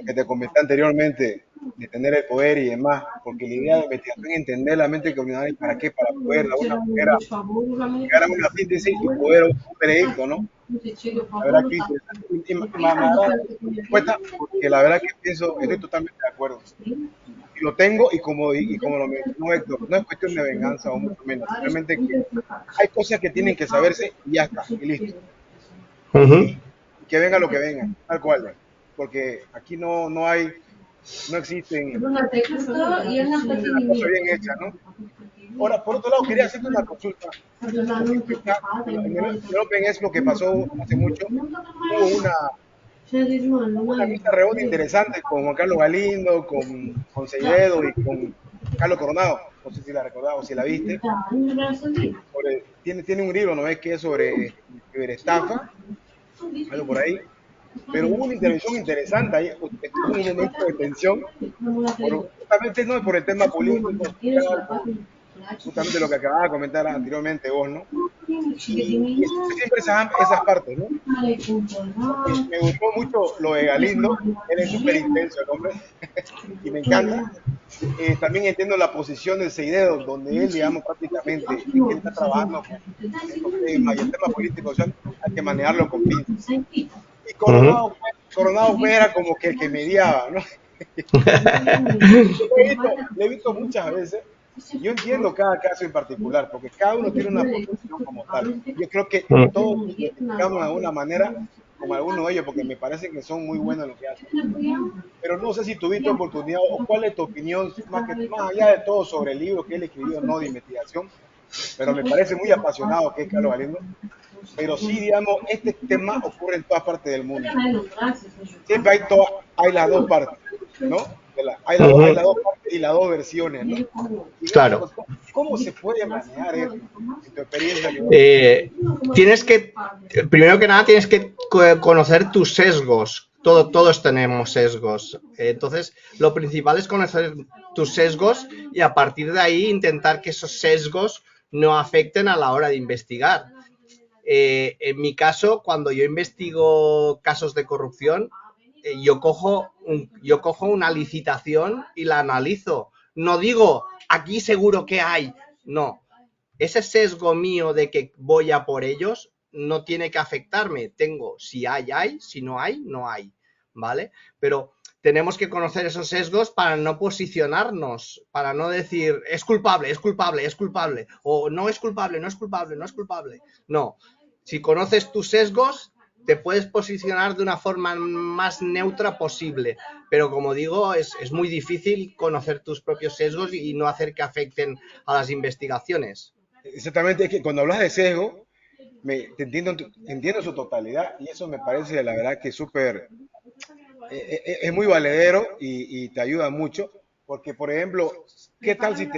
que te comenté anteriormente, de tener el poder y demás, porque la idea de investigación es entender la mente criminal, ¿para qué? Para poder de alguna manera llegar a una síntesis y poder un veredicto, ¿no? La verdad que porque la verdad que pienso, estoy totalmente de acuerdo. Y lo tengo, y como lo mencionó Héctor, no es cuestión de venganza o mucho menos, simplemente que hay cosas que tienen que saberse y ya está, y listo. Que venga lo que venga, tal cual, porque aquí no existen una cosa bien hecha, ¿no? Ahora, por otro lado, quería hacerte una consulta. En el Open es lo que pasó hace mucho, hubo Una mesa redonda interesante con Juan Carlos Galindo, con Seidedo y con Carlos Coronado. No sé si la recordás o si la viste. Tiene un libro, ¿no ves? Que es sobre ciberestafa, algo por ahí. Pero hubo una intervención interesante ahí, estuvo un momento de tensión, justamente no por el tema político, justamente lo que acababa de comentar anteriormente vos, ¿no? Y siempre esas partes, ¿no? Me gustó mucho lo de Galindo, él es súper intenso el hombre, y me encanta. También entiendo la posición del Seidedo, donde él, digamos, prácticamente, él está trabajando con estos temas, y el tema político, o sea, hay que manejarlo con pinzas. Y Coronado era como que el que mediaba, ¿no? Le he visto muchas veces. Yo entiendo cada caso en particular, porque cada uno tiene una posición como tal. Yo creo que todos nos identificamos de alguna manera con algunos de ellos, porque me parece que son muy buenos en lo que hacen. Pero no sé si tuviste oportunidad, o cuál es tu opinión, más allá de todo, sobre el libro que él escribió, no de investigación, pero me parece muy apasionado, que es Carlos Galindo. Pero sí, digamos, este tema ocurre en todas partes del mundo. Siempre hay las dos partes, ¿no? Hay las dos partes y las dos versiones, ¿no? Y Claro. ¿Cómo se puede manejar esto en tu experiencia? Tienes que, primero que nada, tienes que conocer tus sesgos. Todos tenemos sesgos. Entonces, lo principal es conocer tus sesgos y a partir de ahí intentar que esos sesgos no afecten a la hora de investigar. En mi caso, cuando yo investigo casos de corrupción, yo cojo una licitación y la analizo. No digo, aquí seguro que hay. No. Ese sesgo mío de que voy a por ellos no tiene que afectarme. Tengo, si hay, si no hay, no hay. ¿Vale? Pero tenemos que conocer esos sesgos para no posicionarnos, para no decir, es culpable, es culpable, es culpable. O no es culpable, no es culpable, no es culpable. No. Si conoces tus sesgos, te puedes posicionar de una forma más neutra posible, pero como digo, es muy difícil conocer tus propios sesgos y no hacer que afecten a las investigaciones. Exactamente, es que cuando hablas de sesgo, te entiendo su totalidad y eso me parece, la verdad, que súper, es muy valedero y te ayuda mucho, porque, por ejemplo, ¿qué tal si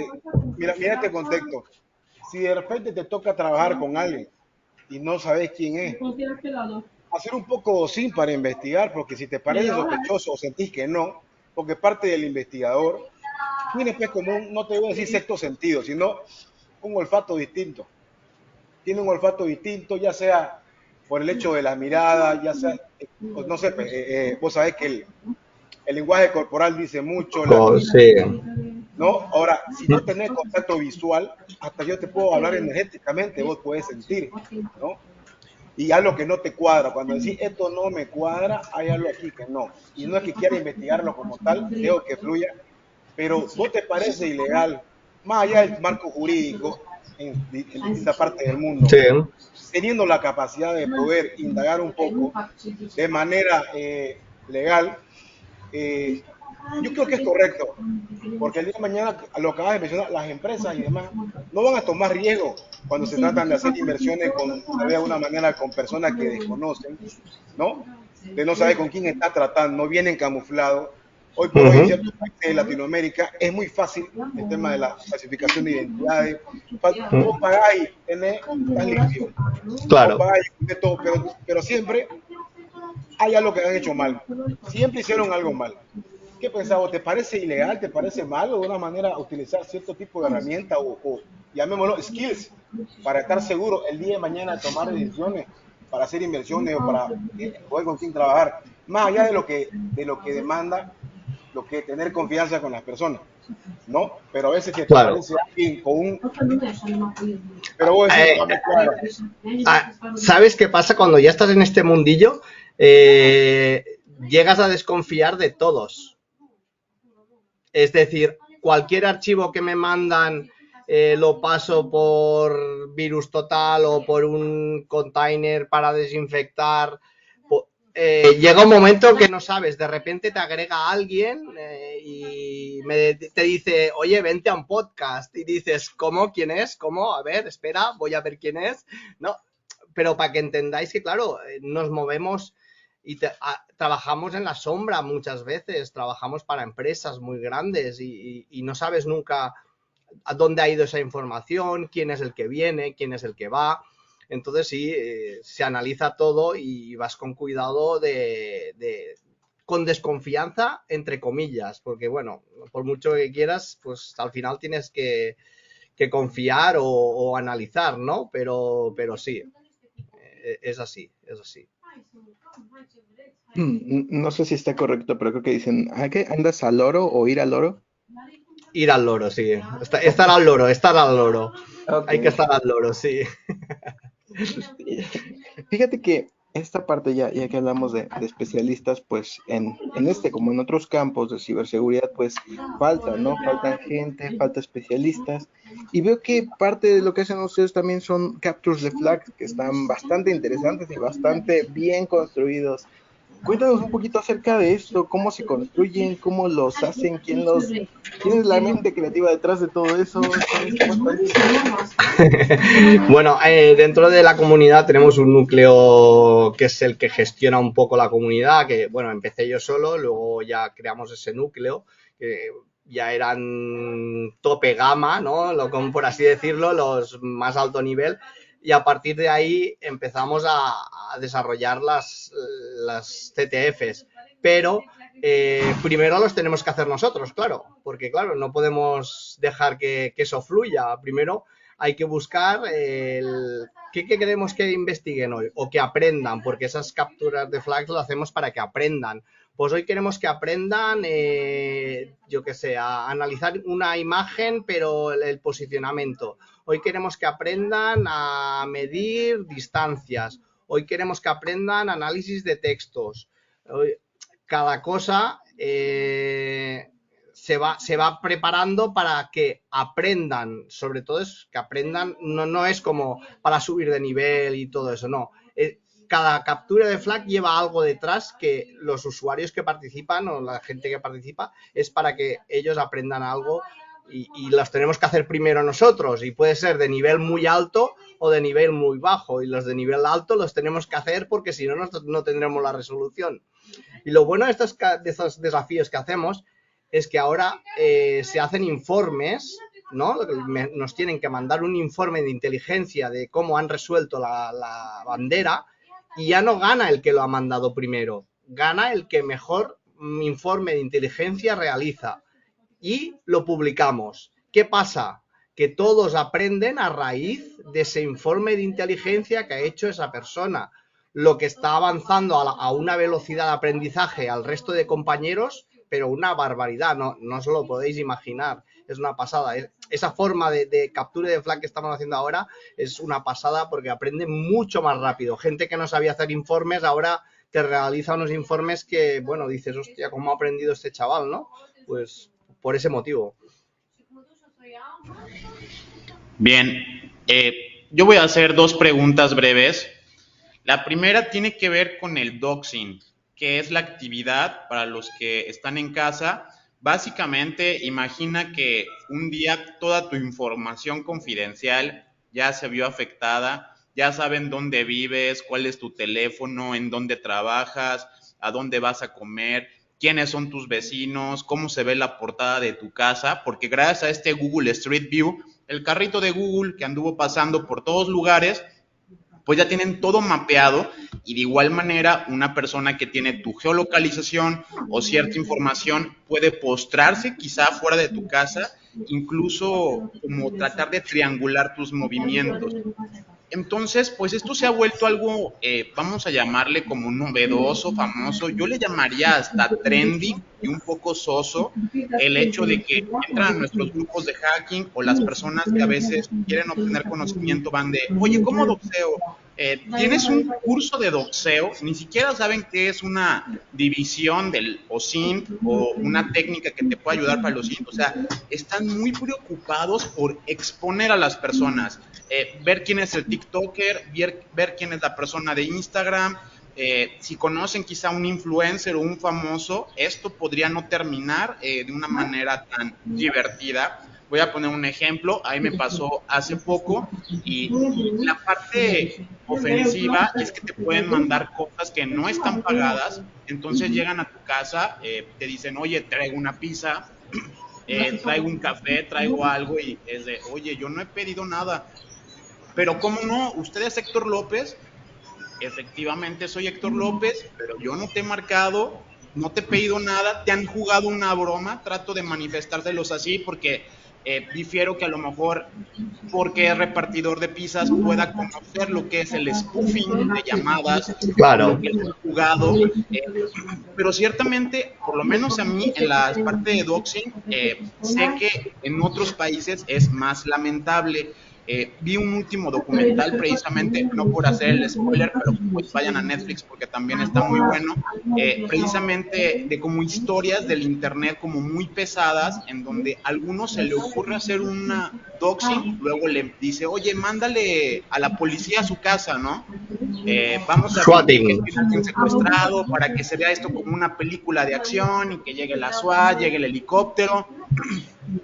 mira este contexto, si de repente te toca trabajar con alguien y no sabes quién es, hacer un poco sin para investigar, porque si te parece sospechoso o sentís que no, porque parte del investigador tiene pues como no te voy a decir sexto sentido, sino un olfato distinto. Tiene un olfato distinto, ya sea por el hecho de la mirada, ya sea, no sé, vos sabés que el lenguaje corporal dice mucho. Sí. ¿No? Ahora, si no tenés contacto visual, hasta yo te puedo hablar energéticamente, vos podés sentir, ¿no? Y algo que no te cuadra, cuando decís esto no me cuadra, hay algo aquí que no. Y no es que quiera investigarlo como tal, dejo que fluya, pero ¿vos te parece ilegal, más allá del marco jurídico, en distintas partes del mundo, Sí. teniendo la capacidad de poder indagar un poco de manera legal? Yo creo que es correcto, porque el día de mañana, lo que acabas de mencionar, las empresas y demás no van a tomar riesgo cuando se tratan de hacer inversiones de alguna manera con personas que desconocen, ¿no? De no saber con quién está tratando, no vienen camuflados. Hoy por hoy en ciertos países de Latinoamérica es muy fácil el tema de la clasificación de identidades. Vos pagás y estás limpio. Claro. Vos pagás y todo, pero siempre hay algo que han hecho mal. Siempre hicieron algo mal. ¿Qué pensabas? ¿Te parece ilegal? ¿Te parece mal o de una manera utilizar cierto tipo de herramienta o llamémoslo skills para estar seguro el día de mañana de tomar decisiones, para hacer inversiones o para poder con quién trabajar? Más allá de lo que demanda, lo que tener confianza con las personas, ¿no? Pero a veces te parece alguien con un... Pero vos decís, no me cuadra. ¿Sabes qué pasa cuando ya estás en este mundillo? Llegas a desconfiar de todos. Es decir, cualquier archivo que me mandan lo paso por Virus Total o por un container para desinfectar. Llega un momento que no sabes, de repente te agrega alguien y te dice, oye, vente a un podcast. Y dices, ¿cómo? ¿Quién es? ¿Cómo? A ver, espera, voy a ver quién es. No, pero para que entendáis que, claro, nos movemos y trabajamos en la sombra muchas veces, trabajamos para empresas muy grandes y no sabes nunca a dónde ha ido esa información, quién es el que viene, quién es el que va. Entonces sí, se analiza todo y vas con cuidado con desconfianza, entre comillas, porque bueno, por mucho que quieras, pues al final tienes que confiar o analizar, ¿no? Pero sí, es así, es así. No sé si está correcto, pero creo que dicen, ¿qué? ¿Andas al loro o ir al loro? Ir al loro, sí. Estar al loro, estar al loro. Ok. Hay que estar al loro, sí. Fíjate que esta parte ya que hablamos de especialistas, pues en este como en otros campos de ciberseguridad, pues falta, ¿no? Faltan gente, falta especialistas. Y veo que parte de lo que hacen ustedes también son captures de flags que están bastante interesantes y bastante bien construidos. Cuéntanos un poquito acerca de esto, cómo se construyen, cómo los hacen, quién es la mente creativa detrás de todo eso. Bueno, dentro de la comunidad tenemos un núcleo que es el que gestiona un poco la comunidad, que bueno, empecé yo solo, luego ya creamos ese núcleo, que ya eran tope gama, ¿no? Como por así decirlo, los más alto nivel. Y a partir de ahí empezamos a desarrollar las CTFs, pero primero los tenemos que hacer nosotros, claro, porque claro, no podemos dejar que eso fluya. Primero hay que buscar qué queremos que investiguen hoy o que aprendan, porque esas capturas de flags lo hacemos para que aprendan. Pues hoy queremos que aprendan, yo qué sé, a analizar una imagen, pero el posicionamiento. Hoy queremos que aprendan a medir distancias. Hoy queremos que aprendan análisis de textos. Cada cosa se va preparando para que aprendan. Sobre todo es que aprendan, no es como para subir de nivel y todo eso, no. Cada captura de flag lleva algo detrás que los usuarios que participan o la gente que participa es para que ellos aprendan algo y los tenemos que hacer primero nosotros y puede ser de nivel muy alto o de nivel muy bajo y los de nivel alto los tenemos que hacer porque si no, no tendremos la resolución. Y lo bueno de estos desafíos que hacemos es que ahora se hacen informes, ¿no? Nos tienen que mandar un informe de inteligencia de cómo han resuelto la bandera y ya no gana el que lo ha mandado primero, gana el que mejor informe de inteligencia realiza y lo publicamos. ¿Qué pasa? Que todos aprenden a raíz de ese informe de inteligencia que ha hecho esa persona, lo que está avanzando a una velocidad de aprendizaje al resto de compañeros, pero una barbaridad, no os lo podéis imaginar, es una pasada. Esa forma de captura de flag que estamos haciendo ahora es una pasada porque aprende mucho más rápido. Gente que no sabía hacer informes ahora te realiza unos informes que, bueno, dices, hostia, ¿cómo ha aprendido este chaval, no? Pues por ese motivo. Bien, yo voy a hacer dos preguntas breves. La primera tiene que ver con el doxing, que es la actividad para los que están en casa. Básicamente, imagina que un día toda tu información confidencial ya se vio afectada, ya saben dónde vives, cuál es tu teléfono, en dónde trabajas, a dónde vas a comer, quiénes son tus vecinos, cómo se ve la portada de tu casa, porque gracias a este Google Street View, el carrito de Google que anduvo pasando por todos lugares, pues ya tienen todo mapeado y de igual manera una persona que tiene tu geolocalización o cierta información puede postrarse quizá fuera de tu casa, incluso como tratar de triangular tus movimientos. Entonces, pues esto se ha vuelto algo, vamos a llamarle como novedoso, famoso, yo le llamaría hasta trendy y un poco soso, el hecho de que entran a nuestros grupos de hacking o las personas que a veces quieren obtener conocimiento van de, oye, ¿cómo doxeo? ¿Tienes un curso de doxeo? Ni siquiera saben qué es una división del OSINT o una técnica que te puede ayudar para los OSINT. O sea, están muy preocupados por exponer a las personas, ver quién es el TikToker, ver quién es la persona de Instagram. Si conocen quizá un influencer o un famoso, esto podría no terminar de una manera tan divertida. Voy a poner un ejemplo, ahí me pasó hace poco y la parte ofensiva es que te pueden mandar cosas que no están pagadas, entonces llegan a tu casa, te dicen, oye, traigo una pizza, traigo un café, traigo algo y es de, oye, yo no he pedido nada, pero ¿cómo no? ¿Usted es Héctor López? Efectivamente soy Héctor López, pero yo no te he marcado, no te he pedido nada, te han jugado una broma, trato de manifestárselos así porque difiero que a lo mejor porque es repartidor de pizzas pueda conocer lo que es el spoofing de llamadas, Claro. lo que es el jugado, pero ciertamente, por lo menos a mí en la parte de doxing, sé que en otros países es más lamentable. Vi un último documental precisamente, no por hacer el spoiler, pero pues vayan a Netflix porque también está muy bueno, precisamente de como historias del internet como muy pesadas, en donde a algunos se le ocurre hacer una doxing, luego le dice, oye, mándale a la policía a su casa, ¿no? Vamos a fingir que tiene alguien secuestrado para que se vea esto como una película de acción y que llegue la SWAT, llegue el helicóptero.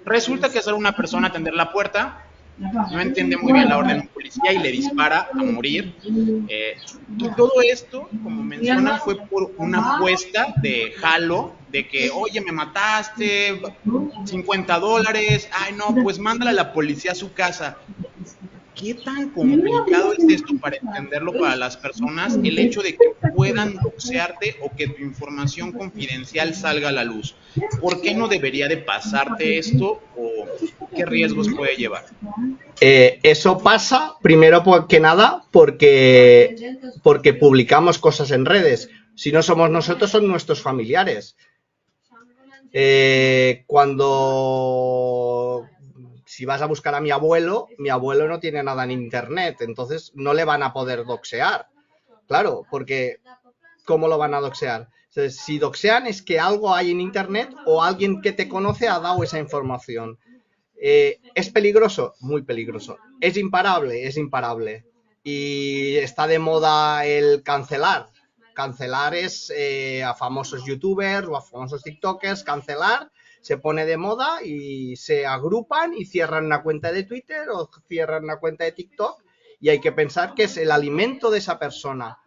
Resulta que sale una persona a atender la puerta, no entiende muy bien la orden de un policía y le dispara a morir. Y todo esto, como mencionan, fue por una apuesta de jalo, de que, oye, me mataste, $50, ay no, pues mándale a la policía a su casa. ¿Qué tan complicado es esto para entenderlo para las personas, el hecho de que puedan doxearte o que tu información confidencial salga a la luz? ¿Por qué no debería de pasarte esto o qué riesgos puede llevar? Eso pasa, primero que nada, porque publicamos cosas en redes. Si no somos nosotros, son nuestros familiares. Si vas a buscar a mi abuelo no tiene nada en internet, entonces no le van a poder doxear. Claro, porque ¿cómo lo van a doxear? Entonces, si doxean es que algo hay en internet o alguien que te conoce ha dado esa información. ¿Es peligroso? Muy peligroso. ¿Es imparable? Es imparable. Y está de moda el cancelar. Cancelar es a famosos youtubers o a famosos tiktokers, cancelar. Se pone de moda y se agrupan y cierran una cuenta de Twitter o cierran una cuenta de TikTok y hay que pensar que es el alimento de esa persona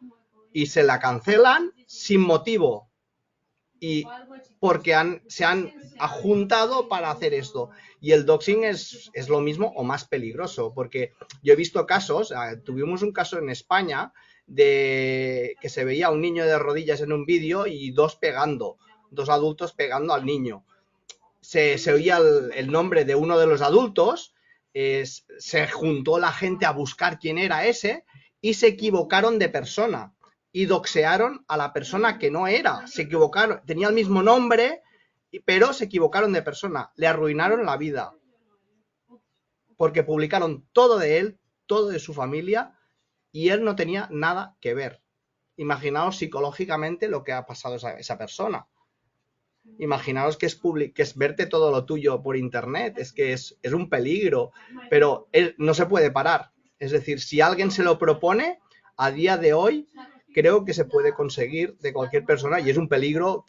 y se la cancelan sin motivo y porque se han juntado para hacer esto. Y el doxing es lo mismo o más peligroso, porque yo he visto casos, tuvimos un caso en España de que se veía a un niño de rodillas en un vídeo y dos adultos pegando al niño. Se oía el nombre de uno de los adultos, se juntó la gente a buscar quién era ese y se equivocaron de persona y doxearon a la persona que no era, se equivocaron, tenía el mismo nombre, pero se equivocaron de persona, le arruinaron la vida, porque publicaron todo de él, todo de su familia, y él no tenía nada que ver. Imaginaos psicológicamente lo que ha pasado a esa persona. Imaginaos que es verte todo lo tuyo por internet, es que es un peligro, pero no se puede parar. Es decir, si alguien se lo propone, a día de hoy, creo que se puede conseguir de cualquier persona y es un peligro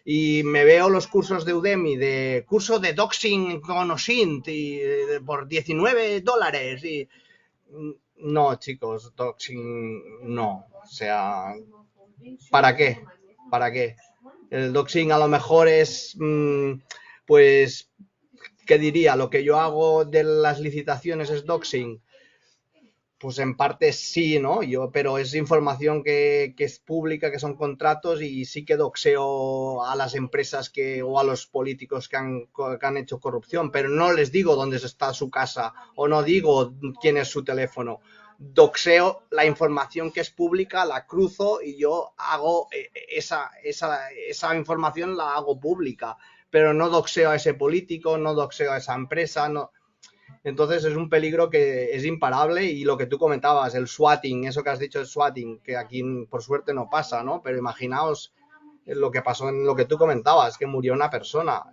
y me veo los cursos de Udemy de curso de doxing con OSINT y por $19 y no, chicos, doxing no, o sea, ¿para qué? El doxing a lo mejor es pues, ¿qué diría? Lo que yo hago de las licitaciones es doxing. Pues en parte sí, ¿no? Pero es información que es pública, que son contratos y sí que doxeo a las empresas o a los políticos que han hecho corrupción, pero no les digo dónde está su casa o no digo quién es su teléfono. Doxeo la información que es pública, la cruzo y yo hago esa información la hago pública, pero no doxeo a ese político, no doxeo a esa empresa, no. Entonces es un peligro que es imparable y lo que tú comentabas, el swatting, eso que has dicho, el swatting, que aquí por suerte no pasa, ¿no? Pero imaginaos lo que pasó en lo que tú comentabas, que murió una persona.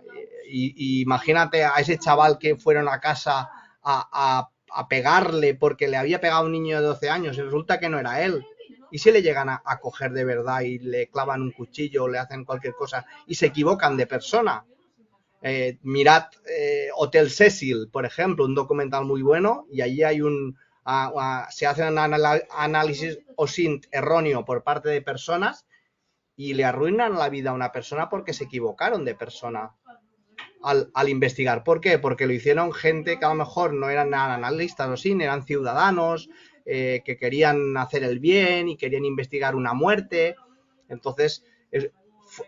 Y imagínate a ese chaval que fueron a casa a pegarle porque le había pegado a un niño de 12 años y resulta que no era él. Y si le llegan a coger de verdad y le clavan un cuchillo o le hacen cualquier cosa y se equivocan de persona. Mirad Hotel Cecil, por ejemplo, un documental muy bueno, y allí hay se hace un análisis OSINT erróneo por parte de personas y le arruinan la vida a una persona porque se equivocaron de persona al investigar. ¿Por qué? Porque lo hicieron gente que a lo mejor no eran analistas OSINT, eran ciudadanos que querían hacer el bien y querían investigar una muerte. Entonces, es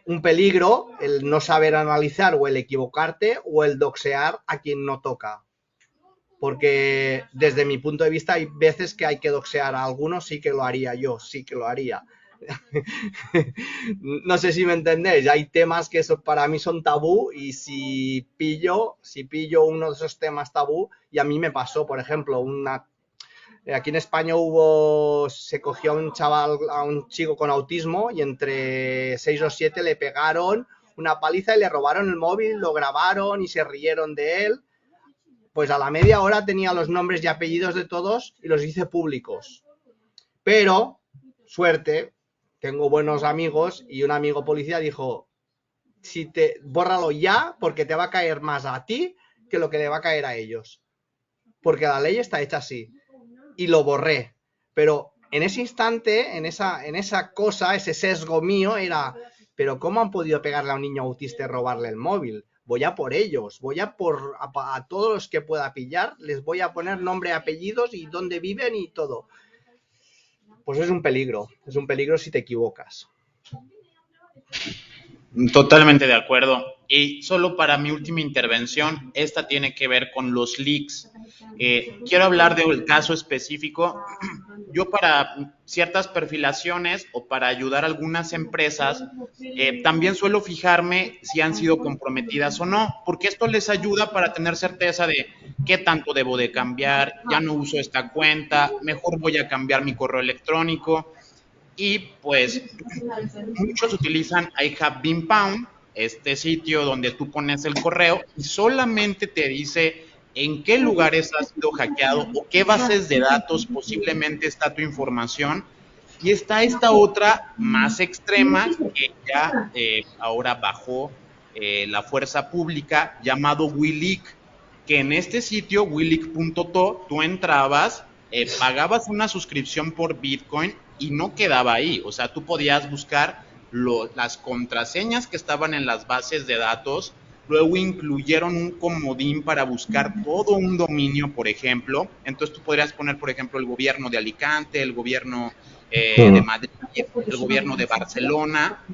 un peligro el no saber analizar o el equivocarte o el doxear a quien no toca. Porque desde mi punto de vista hay veces que hay que doxear a algunos, sí que lo haría yo, sí que lo haría. No sé si me entendéis, hay temas que para mí son tabú y si pillo uno de esos temas tabú, y a mí me pasó, por ejemplo, aquí en España se cogió a un chaval, a un chico con autismo y entre 6 o 7 le pegaron una paliza y le robaron el móvil, lo grabaron y se rieron de él. Pues a la media hora tenía los nombres y apellidos de todos y los hice públicos. Pero, suerte, tengo buenos amigos y un amigo policía dijo, bórralo ya porque te va a caer más a ti que lo que le va a caer a ellos. Porque la ley está hecha así. Y lo borré. Pero en ese instante, en esa cosa, ese sesgo mío era, pero ¿cómo han podido pegarle a un niño autista y robarle el móvil? Voy a por ellos, voy a todos los que pueda pillar, les voy a poner nombre, apellidos y dónde viven y todo. Pues es un peligro si te equivocas. Totalmente de acuerdo. Y solo para mi última intervención, esta tiene que ver con los leaks. Quiero hablar del caso específico. Yo para ciertas perfilaciones o para ayudar a algunas empresas, también suelo fijarme si han sido comprometidas o no, porque esto les ayuda para tener certeza de qué tanto debo de cambiar, ya no uso esta cuenta, mejor voy a cambiar mi correo electrónico. Y pues muchos utilizan I Have Been Pwned, este sitio donde tú pones el correo y solamente te dice en qué lugares has sido hackeado o qué bases de datos posiblemente está tu información. Y está esta otra más extrema que ya ahora bajó la fuerza pública, llamado WiLeak, que en este sitio, wileak.to, tú entrabas, pagabas una suscripción por Bitcoin y no quedaba ahí. O sea, tú podías buscar las contraseñas que estaban en las bases de datos. Luego incluyeron un comodín para buscar todo un dominio, por ejemplo. Entonces tú podrías poner, por ejemplo, el gobierno de Alicante, el gobierno de Madrid, el gobierno de Barcelona,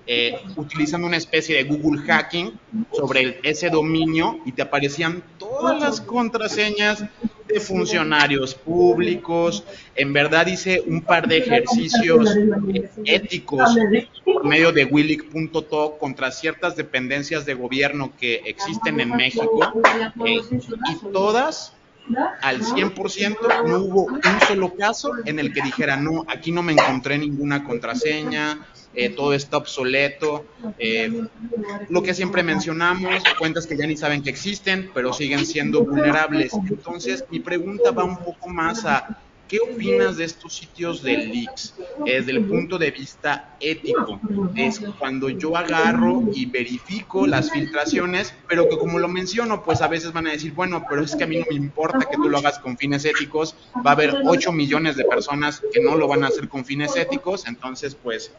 utilizando una especie de Google hacking sobre ese dominio y te aparecían todas las contraseñas de funcionarios públicos. En verdad hice un par de ejercicios éticos por medio de wileak.to contra ciertas dependencias de gobierno que existen en México, y todas al 100%, no hubo un solo caso en el que dijera, no, aquí no me encontré ninguna contraseña, todo está obsoleto. Lo que siempre mencionamos, cuentas que ya ni saben que existen, pero siguen siendo vulnerables. Entonces, mi pregunta va un poco más a, ¿qué opinas de estos sitios de leaks? Desde el punto de vista ético, es cuando yo agarro y verifico las filtraciones, pero que como lo menciono, pues a veces van a decir, bueno, pero es que a mí no me importa que tú lo hagas con fines éticos, va a haber 8 millones de personas que no lo van a hacer con fines éticos, entonces pues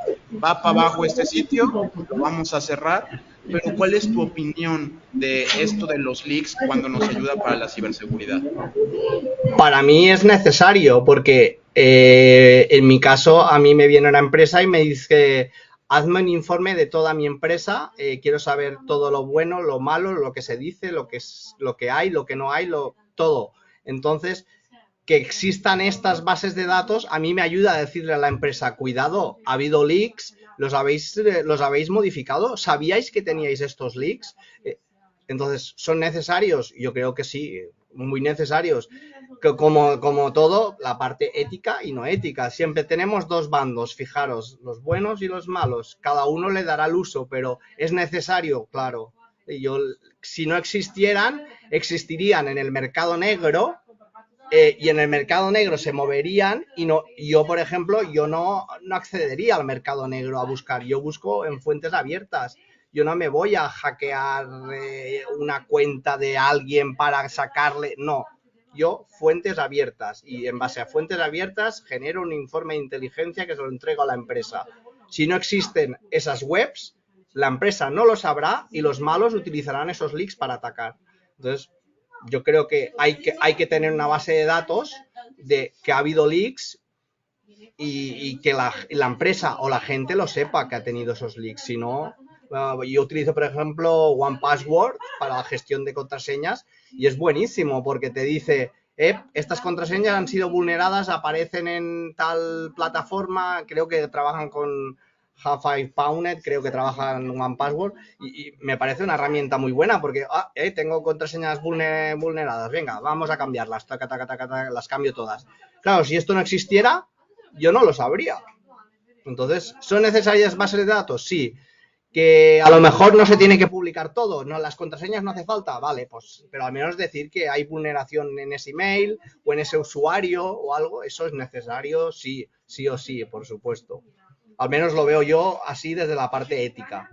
va para abajo este sitio, lo vamos a cerrar. Pero ¿cuál es tu opinión de esto de los leaks cuando nos ayuda para la ciberseguridad? Para mí es necesario porque en mi caso a mí me viene una empresa y me dice, hazme un informe de toda mi empresa, quiero saber todo lo bueno, lo malo, lo que se dice, lo que hay, lo que no hay, todo. Entonces, que existan estas bases de datos a mí me ayuda a decirle a la empresa, cuidado, ha habido leaks, los habéis modificado, ¿sabíais que teníais estos leaks? Entonces, ¿son necesarios? Yo creo que sí, muy necesarios. Que como todo, la parte ética y no ética. Siempre tenemos dos bandos, fijaros, los buenos y los malos. Cada uno le dará el uso, pero es necesario, claro. Si no existieran, existirían en el mercado negro. Y en el mercado negro se moverían y yo, por ejemplo, yo no accedería al mercado negro a buscar. Yo busco en fuentes abiertas. Yo no me voy a hackear una cuenta de alguien para sacarle, no. Yo, fuentes abiertas, y en base a fuentes abiertas genero un informe de inteligencia que se lo entrego a la empresa. Si no existen esas webs, la empresa no lo sabrá y los malos utilizarán esos leaks para atacar. Entonces, yo creo que hay que tener una base de datos de que ha habido leaks y que la empresa o la gente lo sepa que ha tenido esos leaks. Si no, yo utilizo, por ejemplo, OnePassword para la gestión de contraseñas y es buenísimo porque te dice, estas contraseñas han sido vulneradas, aparecen en tal plataforma, creo que trabajan con Half-Life, creo que trabajan en OnePassword y me parece una herramienta muy buena porque tengo contraseñas vulneradas, venga, vamos a cambiarlas, taca, taca, taca, taca, las cambio todas. Claro, si esto no existiera, yo no lo sabría. Entonces, ¿son necesarias bases de datos? Sí. Que a lo mejor no se tiene que publicar todo, no, las contraseñas no hace falta, vale, pues, pero al menos decir que hay vulneración en ese email o en ese usuario o algo, eso es necesario, sí o sí, por supuesto. Al menos lo veo yo así desde la parte ética.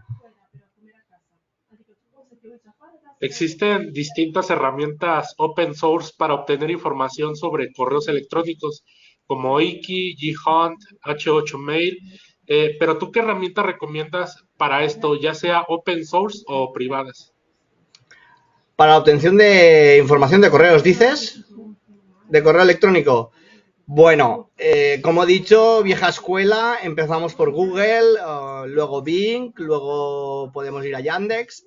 Existen distintas herramientas open source para obtener información sobre correos electrónicos, como Iki, Ghunt, H8Mail. Pero ¿tú qué herramientas recomiendas para esto, ya sea open source o privadas? Para la obtención de información de correos, ¿dices? ¿De correo electrónico? Bueno, como he dicho, vieja escuela, empezamos por Google, luego Bing, luego podemos ir a Yandex.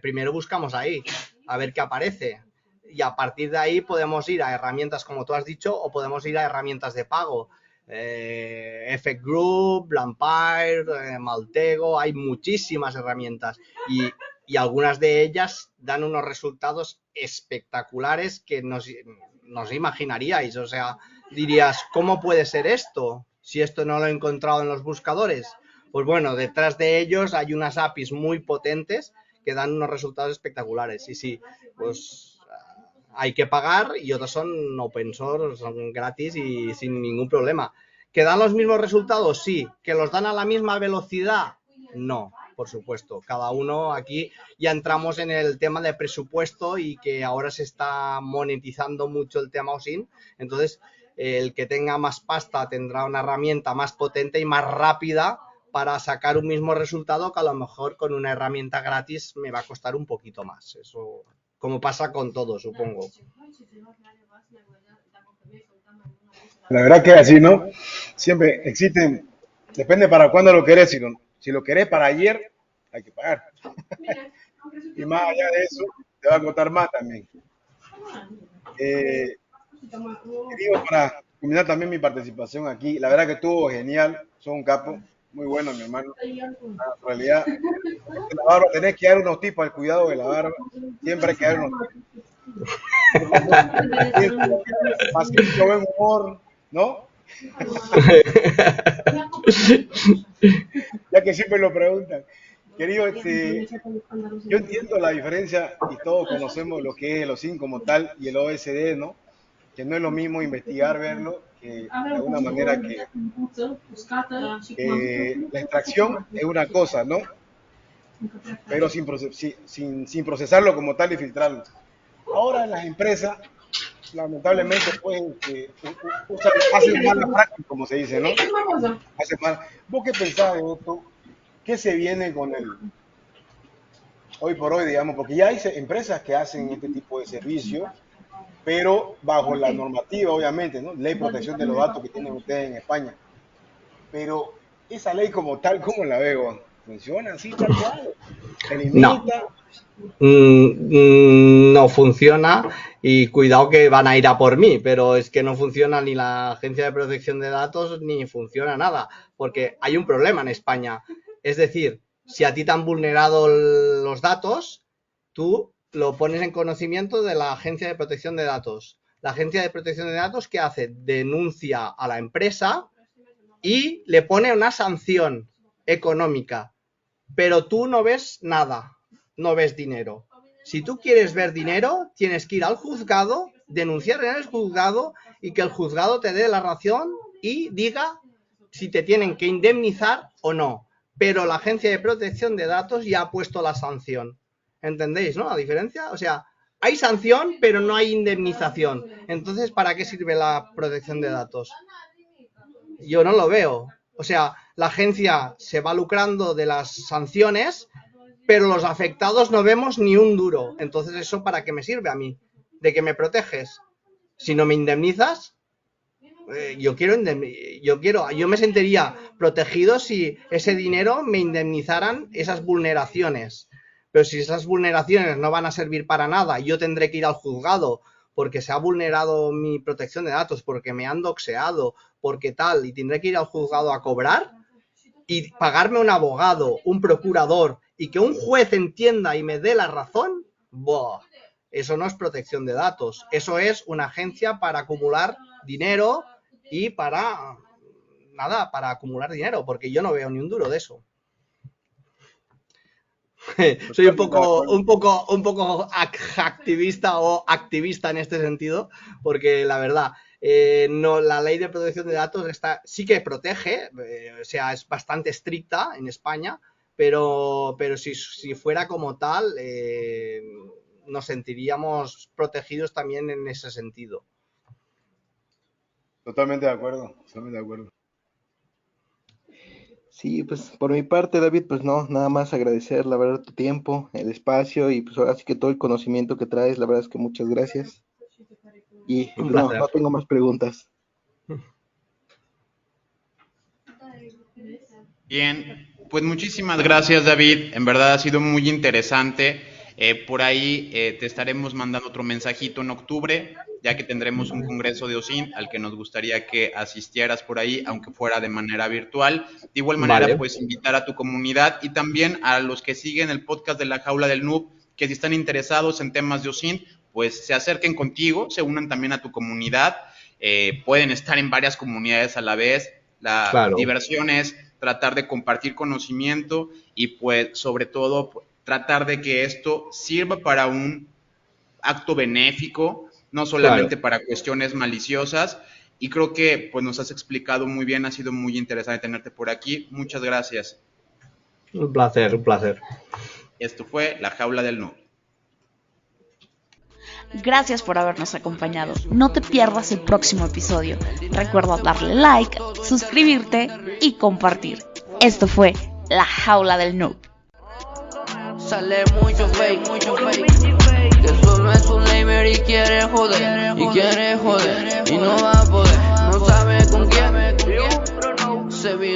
Primero buscamos ahí, a ver qué aparece. Y a partir de ahí podemos ir a herramientas, como tú has dicho, o podemos ir a herramientas de pago. Effect Group, Blampire, Maltego, hay muchísimas herramientas y algunas de ellas dan unos resultados espectaculares que nos imaginaríais, o sea, dirías, ¿cómo puede ser esto? Si esto no lo he encontrado en los buscadores. Pues bueno, detrás de ellos hay unas APIs muy potentes que dan unos resultados espectaculares y sí, pues hay que pagar y otros son open source, son gratis y sin ningún problema. ¿Que dan los mismos resultados? Sí. ¿Que los dan a la misma velocidad? No, por supuesto. Cada uno aquí ya entramos en el tema de presupuesto y que ahora se está monetizando mucho el tema OSINT. Entonces, el que tenga más pasta tendrá una herramienta más potente y más rápida para sacar un mismo resultado que a lo mejor con una herramienta gratis me va a costar un poquito más. Eso, como pasa con todo, supongo. La verdad que así, ¿no? Siempre existen, depende para cuándo lo querés, si lo querés para ayer, hay que pagar. Y más allá de eso, te va a costar más también. Digo, para culminar también mi participación aquí, la verdad que estuvo genial, son un capo, muy bueno, mi hermano. En realidad, la barba, tenés que dar unos tips al cuidado de la barba, siempre hay que dar unos tips. Paciencia, buen humor, ¿no? Ya que siempre lo preguntan. Querido, yo entiendo la diferencia y todos conocemos lo que es el OSINT como tal y el OSD, ¿no? Que no es lo mismo investigar, verlo, que de alguna manera que la extracción es una cosa, ¿no? Pero sin procesarlo como tal y filtrarlo. Ahora en las empresas, lamentablemente, pues, hacen mala práctica, como se dice, ¿no? Hacen mal. ¿Vos qué pensás de esto? ¿Qué se viene con hoy por hoy, digamos? Porque ya hay empresas que hacen este tipo de servicios, pero bajo la normativa, obviamente, ¿no? Ley de protección de los datos que tienen ustedes en España. Pero esa ley como tal, ¿cómo la veo? ¿Funciona así tal cual? ¿Se limita? No funciona y cuidado que van a ir a por mí, pero es que no funciona ni la Agencia de Protección de Datos ni funciona nada, porque hay un problema en España. Es decir, si a ti te han vulnerado los datos, tú lo pones en conocimiento de la Agencia de Protección de Datos. La Agencia de Protección de Datos, ¿qué hace? Denuncia a la empresa y le pone una sanción económica, pero tú no ves nada, no ves dinero. Si tú quieres ver dinero, tienes que ir al juzgado, denunciar en el juzgado y que el juzgado te dé la razón y diga si te tienen que indemnizar o no. pero la Agencia de Protección de Datos ya ha puesto la sanción. ¿Entendéis, no? La diferencia. O sea, hay sanción, pero no hay indemnización. Entonces, ¿para qué sirve la protección de datos? Yo no lo veo. O sea, la agencia se va lucrando de las sanciones, pero los afectados no vemos ni un duro. Entonces, ¿eso para qué me sirve a mí? ¿De que me proteges? Si no me indemnizas, yo me sentiría protegido si ese dinero me indemnizaran esas vulneraciones. Pero si esas vulneraciones no van a servir para nada, yo tendré que ir al juzgado porque se ha vulnerado mi protección de datos, porque me han doxeado, porque tal, y tendré que ir al juzgado a cobrar y pagarme un abogado, un procurador, y que un juez entienda y me dé la razón, ¡buah! Eso no es protección de datos, eso es una agencia para acumular dinero y para acumular dinero, porque yo no veo ni un duro de eso. Soy un poco activista o activista en este sentido, porque la verdad, no, la ley de protección de datos sí que protege, o sea, es bastante estricta en España, pero si fuera como tal, nos sentiríamos protegidos también en ese sentido. Totalmente de acuerdo, totalmente de acuerdo. Sí, pues por mi parte, David, pues no, nada más agradecer, la verdad, tu tiempo, el espacio y pues ahora sí que todo el conocimiento que traes, la verdad es que muchas gracias. Y no tengo más preguntas. Bien, pues muchísimas gracias, David. En verdad ha sido muy interesante. Por ahí te estaremos mandando otro mensajito en octubre, ya que tendremos un congreso de OSINT al que nos gustaría que asistieras por ahí, aunque fuera de manera virtual. De igual manera, pues invitar a tu comunidad y también a los que siguen el podcast de La Jaula del Noob, que si están interesados en temas de OSINT, pues se acerquen contigo, se unan también a tu comunidad. Pueden estar en varias comunidades a la vez. La diversión es tratar de compartir conocimiento y pues sobre todo tratar de que esto sirva para un acto benéfico, no solamente para cuestiones maliciosas, y creo que pues nos has explicado muy bien, ha sido muy interesante tenerte por aquí. Muchas gracias. Un placer, un placer. Esto fue La Jaula del Noob. Gracias por habernos acompañado. No te pierdas el próximo episodio. Recuerda darle like, suscribirte y compartir. Esto fue La Jaula del Noob. Sale mucho fake, que solo es un lamer y quiere joder, y no va a poder, no sabe con quién, se vio.